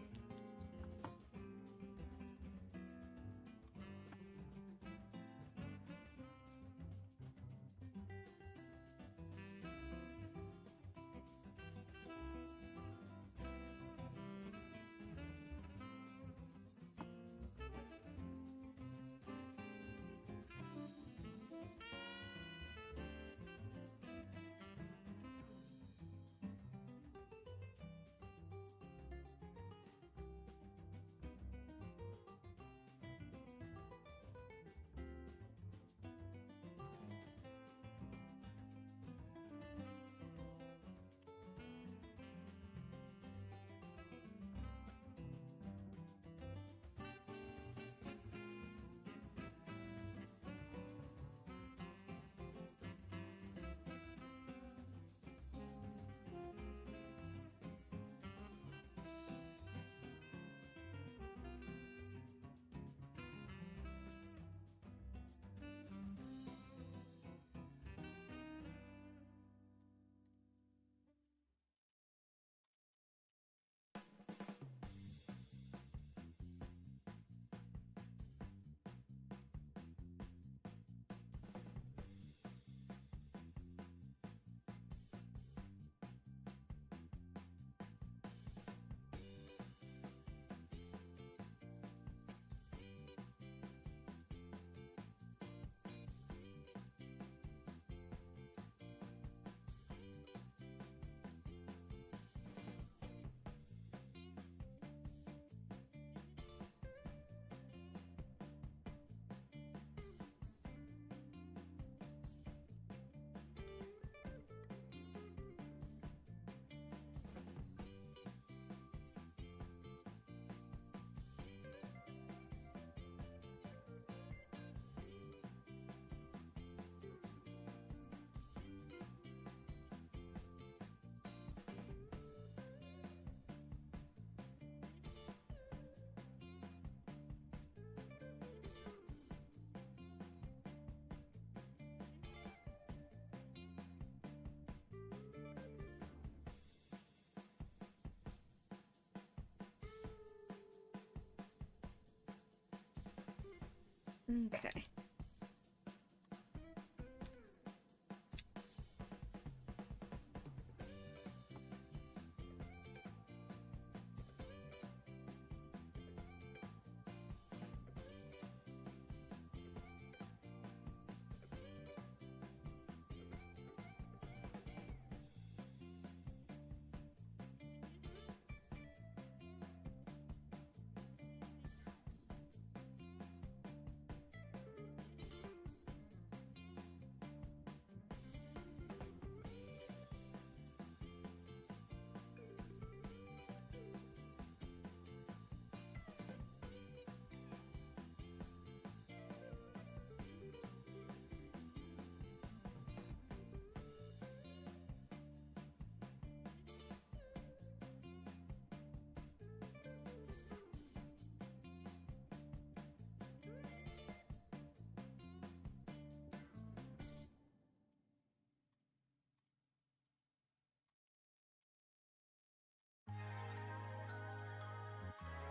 Okay.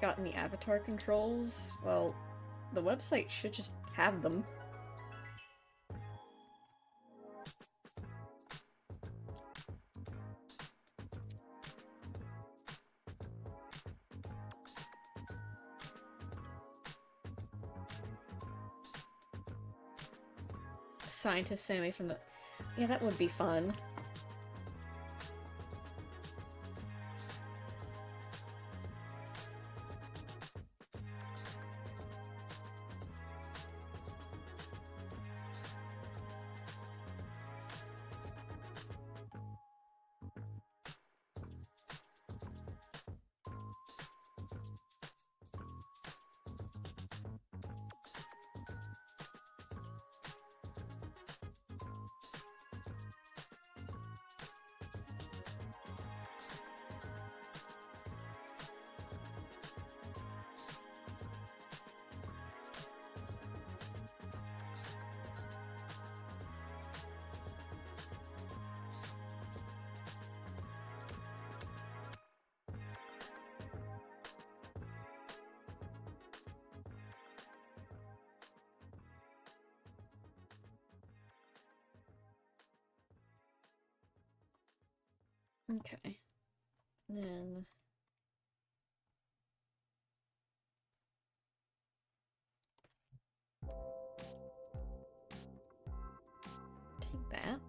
Gotten the avatar controls? Well, the website should just have them. Scientist Sammy from the... Yeah, that would be fun. Okay. Then... take that.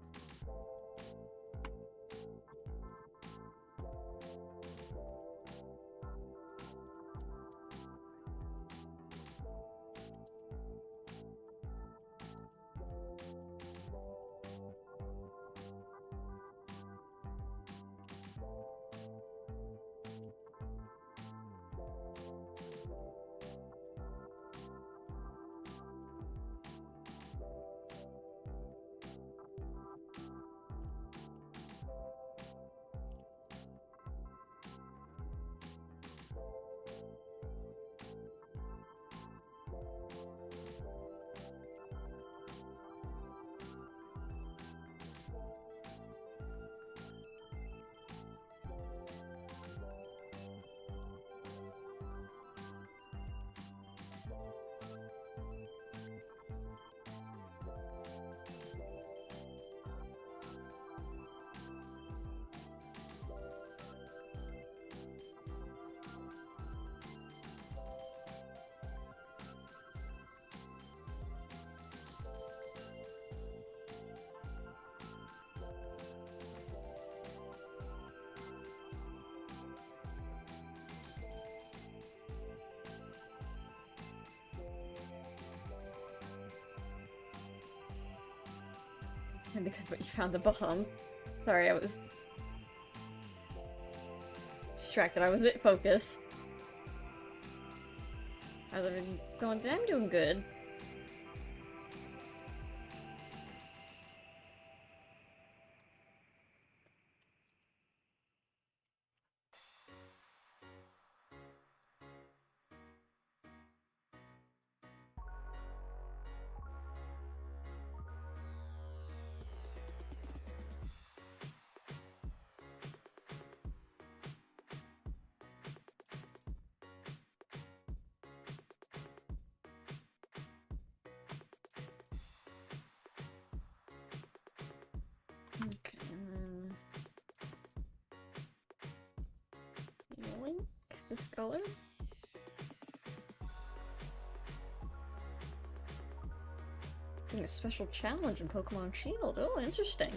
But you found the bomb. Sorry, I was distracted. I was a bit focused. I was going, I'm doing good. link this color. Doing a special challenge in Pokemon Shield. Oh, interesting.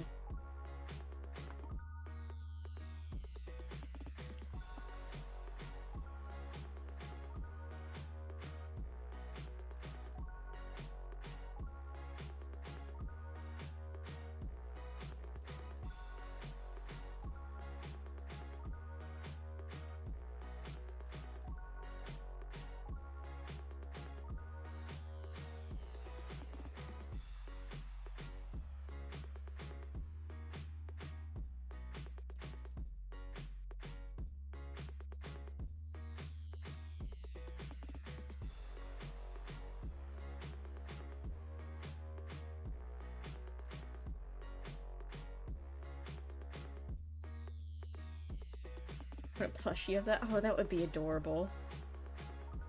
Want a plushie of that? Oh, that would be adorable.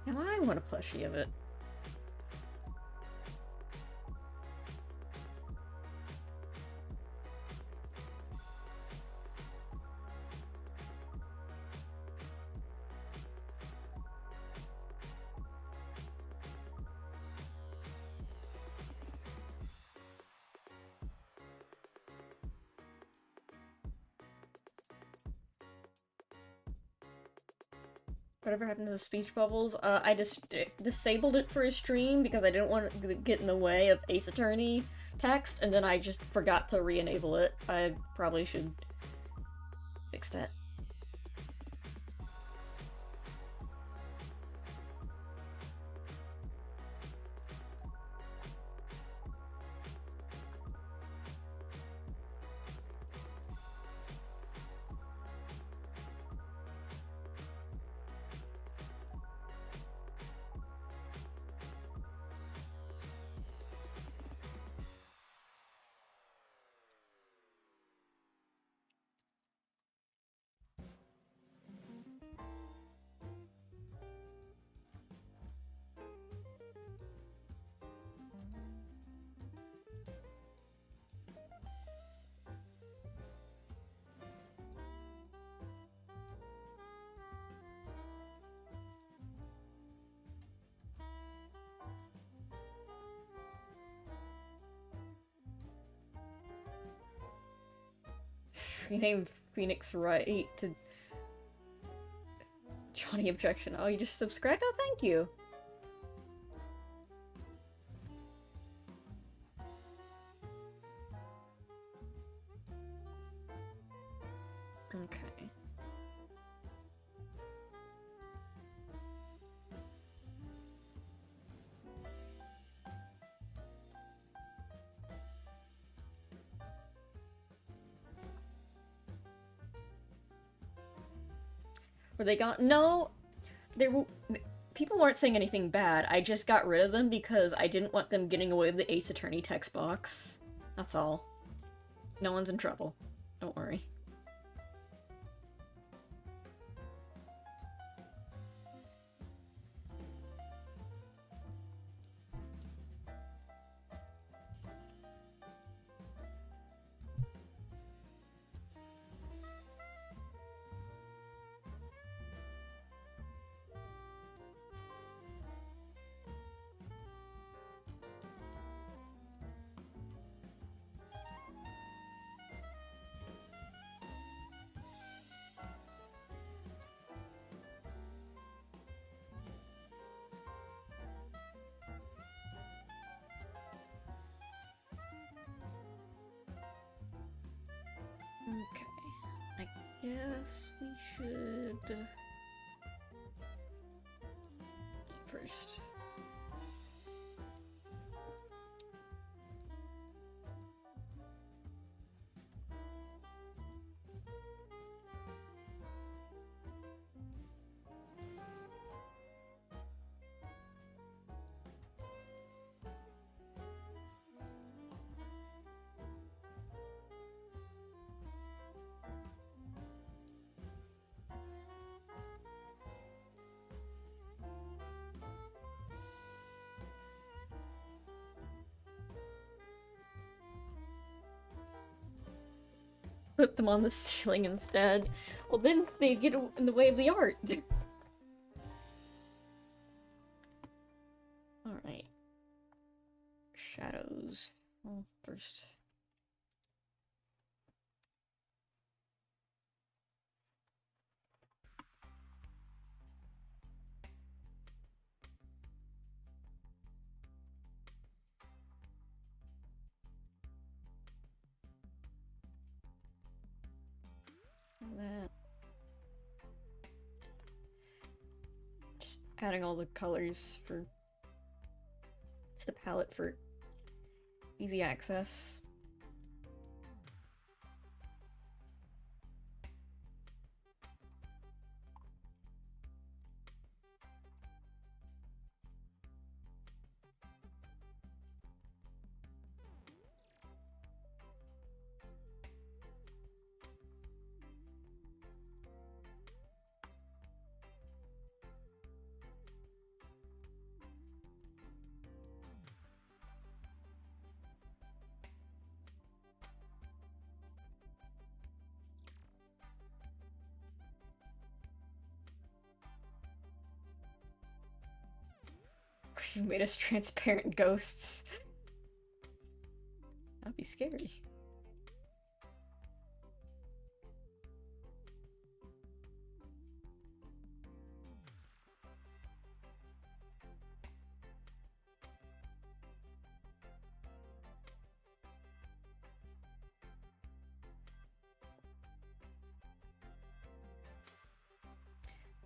Now I want a plushie of it. Whatever happened to the speech bubbles? I just disabled it for a stream because I didn't want it to get in the way of Ace Attorney text, and then I just forgot to re-enable it. I probably should fix that. Rename Phoenix Wright to Johnny Objection. Oh, you just subscribed? Oh, thank you. Okay. Were they gone? No, they were. People weren't saying anything bad. I just got rid of them because I didn't want them getting away with the Ace Attorney text box. That's all. No one's in trouble. Don't worry. Okay, I guess we should first. put them on the ceiling instead. Well, then they'd get in the way of the art. Alright. Shadows. Well, first. That. Just adding all the colors to the palette for easy access. You made us transparent ghosts. That'd be scary.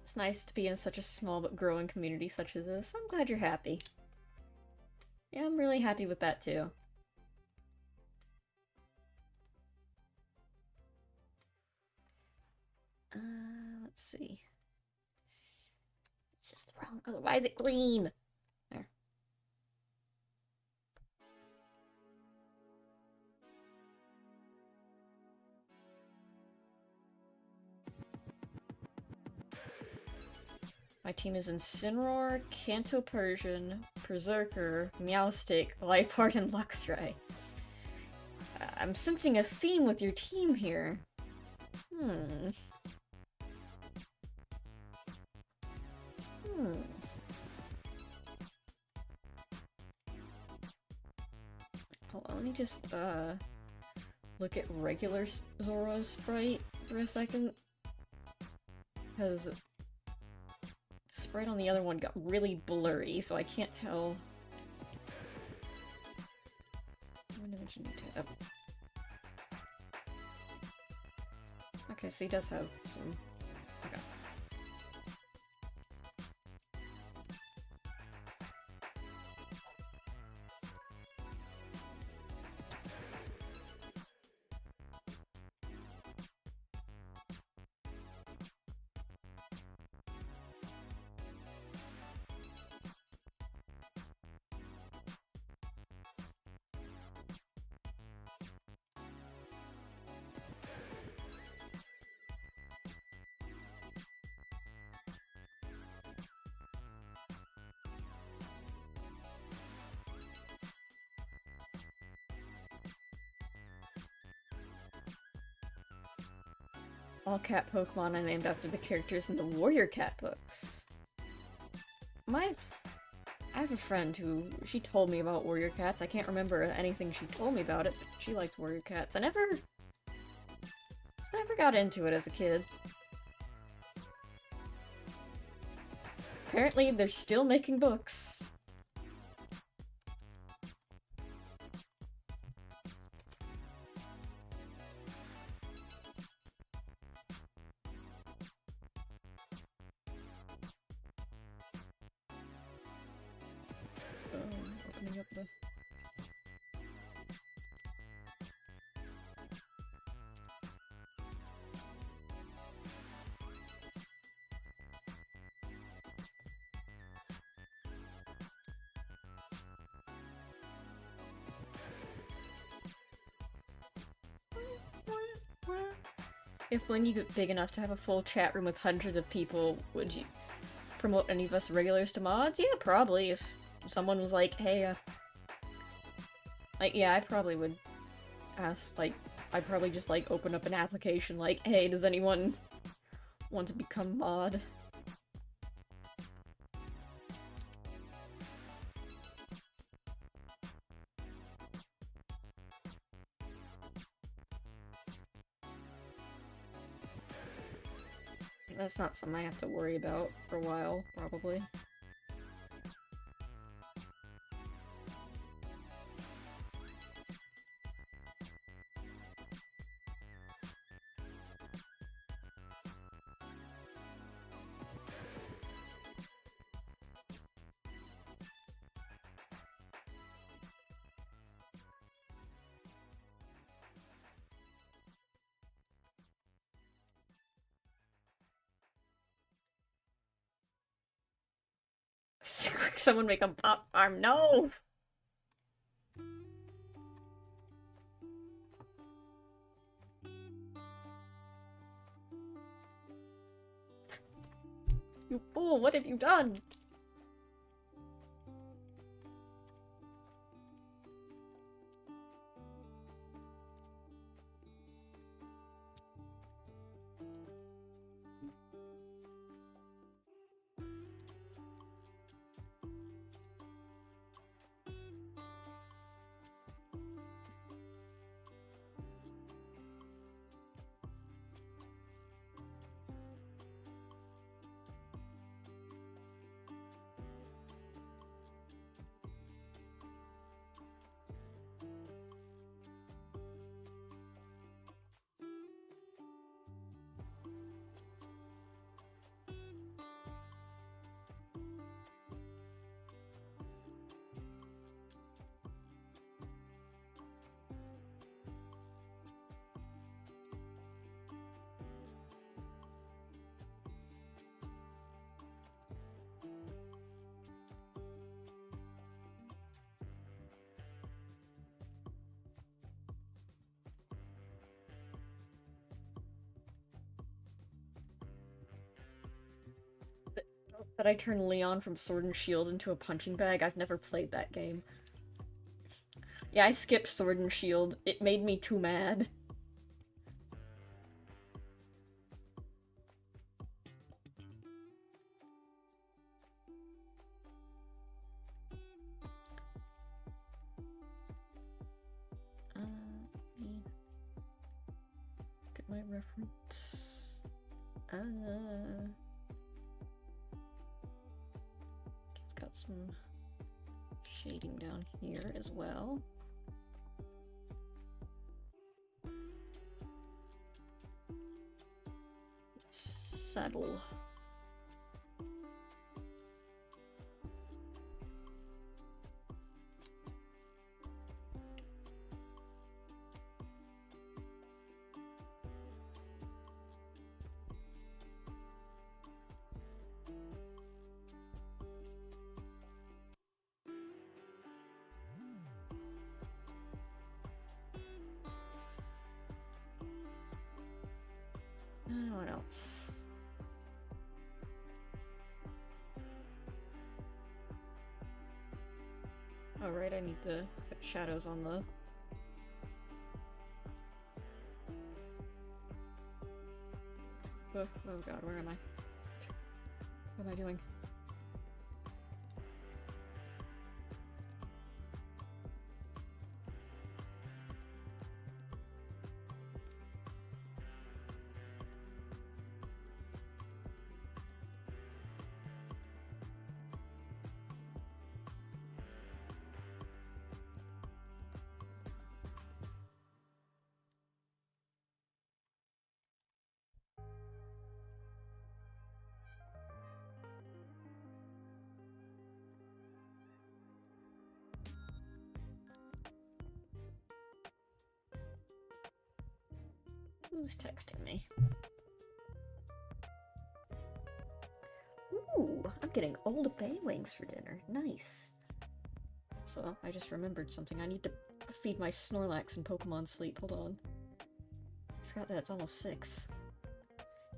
It's nice to be in such a small but growing community such as this. I'm glad you're happy. Yeah, I'm really happy with that too. Let's see. It's just the wrong color. Why is it green? There. My team is Incineroar, Kanto Persian, Berserker, Meowstic, Liepard, and Luxray. I'm sensing a theme with your team here. Hold on, let me just, look at regular Zora's sprite for a second. Because the sprite on the other one got really blurry, so I can't tell. Okay, so he does have some. Okay. All cat Pokemon are named after the characters in the Warrior Cat books. I have a friend who, she told me about Warrior Cats. I can't remember anything she told me about it, but she liked Warrior Cats. I never got into it as a kid. Apparently, they're still making books. Opening up the... If when you get big enough to have a full chat room with hundreds of people, would you promote any of us regulars to mods? Yeah, probably. If someone was like, hey, like, yeah, I probably would ask, like, I'd probably just, like, open up an application like, hey, does anyone want to become mod? That's not something I have to worry about for a while, probably. Someone make a bot farm. No! You fool, what have you done? That I turned Leon from Sword and Shield into a punching bag? I've never played that game. Yeah, I skipped Sword and Shield. It made me too mad. Get my reference. It's got some shading down here as well. Settle. What else? Oh, right, I need to put shadows on the... Oh god, where am I? What am I doing? Who's texting me? Ooh, I'm getting old bay wings for dinner. Nice. So, I just remembered something. I need to feed my Snorlax in Pokemon Sleep. Hold on. I forgot that it's almost 6.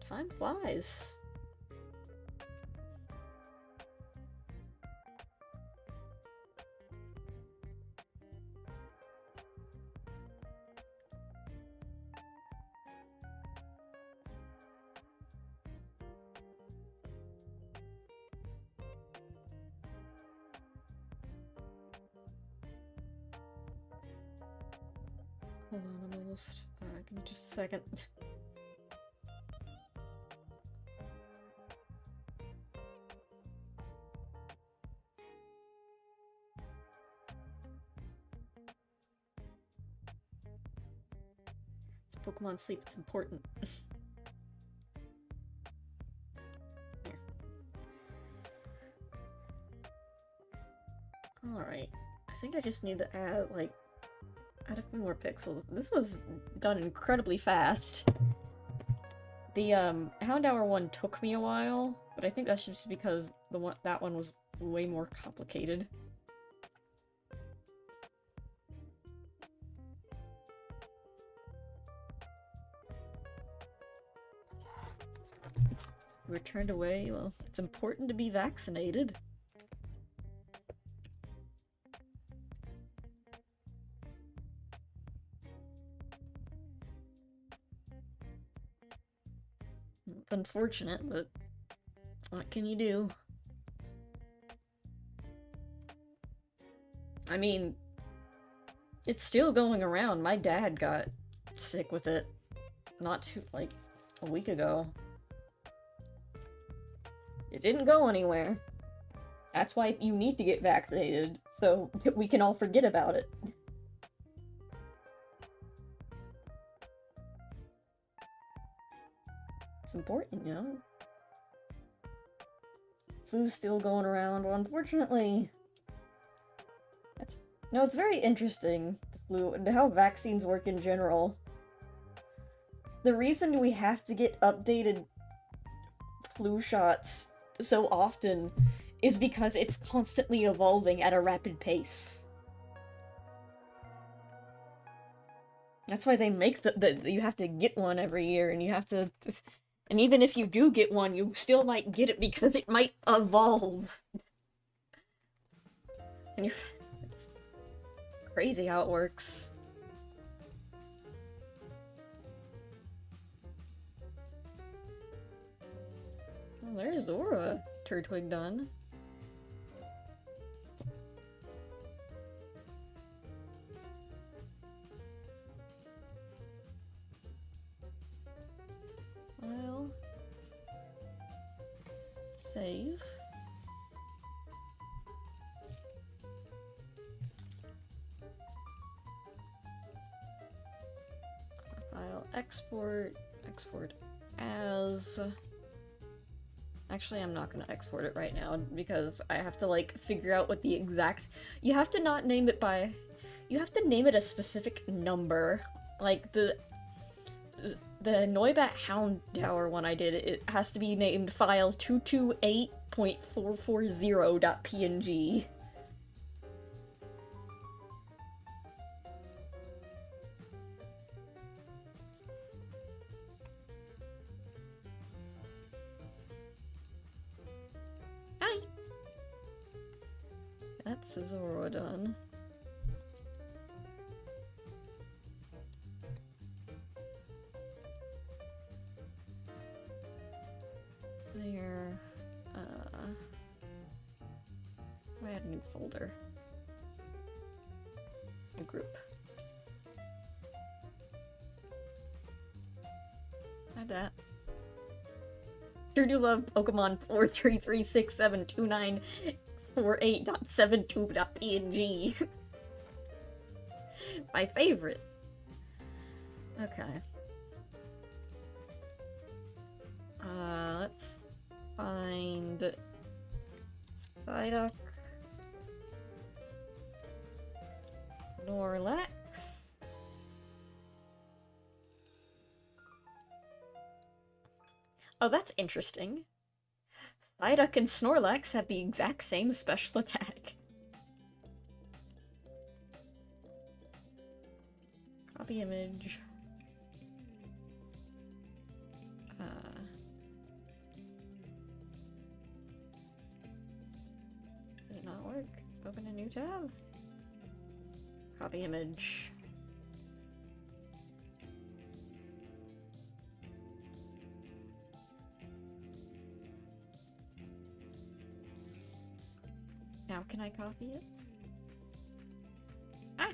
Time flies. Hold on, I'm almost. Give me just a second. It's Pokemon sleep, it's important. Here. Alright. I think I just need to add, like, add a few more pixels. This was done incredibly fast. The, Houndour one took me a while, but I think that's just because that one was way more complicated. We're turned away. Well, it's important to be vaccinated. It's unfortunate, but what can you do? I mean, it's still going around. My dad got sick with it like, a week ago. It didn't go anywhere. That's why you need to get vaccinated, so we can all forget about it. It's important, you know? Flu's still going around, well, unfortunately. No, it's very interesting, the flu, and how vaccines work in general. The reason we have to get updated flu shots so often is because it's constantly evolving at a rapid pace. That's why they make you have to get one every year, and you have to... And even if you do get one, you still might get it because it might evolve. And it's crazy how it works. Well, there's Zora. Turtwig done. Well, save. File export as. Actually, I'm not gonna export it right now because I have to like figure out what the exact. You have to not name it by. You have to name it a specific number, like the Noibat Houndour one I did, it has to be named file 228.440.png. Hi! That's Zoro done. There, I add a new folder. A group. Add that. Sure do love Pokemon 433672948.72.png. My favorite. Okay. Let's find Psyduck, Snorlax, oh, that's interesting. Psyduck and Snorlax have the exact same special attack. Copy image. Did it not work? Open a new tab. Copy image. Now can I copy it? Ah!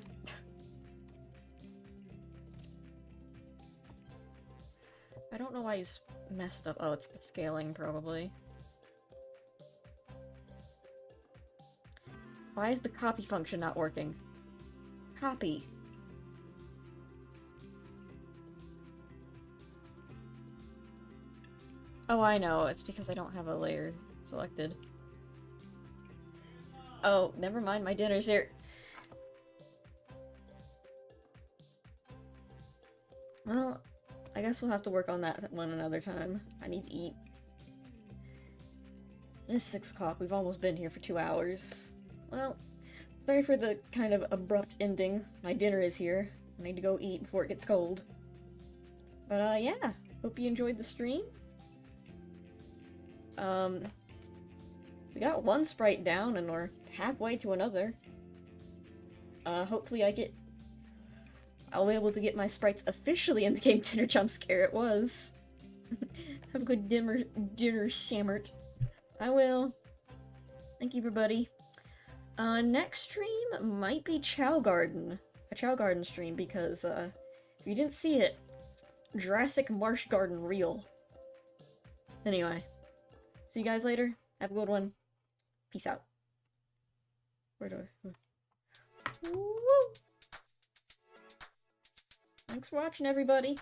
I don't know why he's messed up. Oh, it's the scaling, probably. Why is the copy function not working? Copy. Oh, I know. It's because I don't have a layer selected. Oh, never mind. My dinner's here. Well, I guess we'll have to work on that one another time. I need to eat. It's 6 o'clock. We've almost been here for 2 hours. Well, sorry for the kind of abrupt ending. My dinner is here. I need to go eat before it gets cold. But, yeah. Hope you enjoyed the stream. We got one sprite down and we're halfway to another. Hopefully I'll be able to get my sprites officially in the game dinner jump scare. It was. Have a good dinner, Shammert. I will. Thank you, everybody. Next stream might be Chow Garden. A Chow Garden stream, because, if you didn't see it, Jurassic Marsh Garden real. Anyway. See you guys later. Have a good one. Peace out. Where do I... Woo! Thanks for watching, everybody.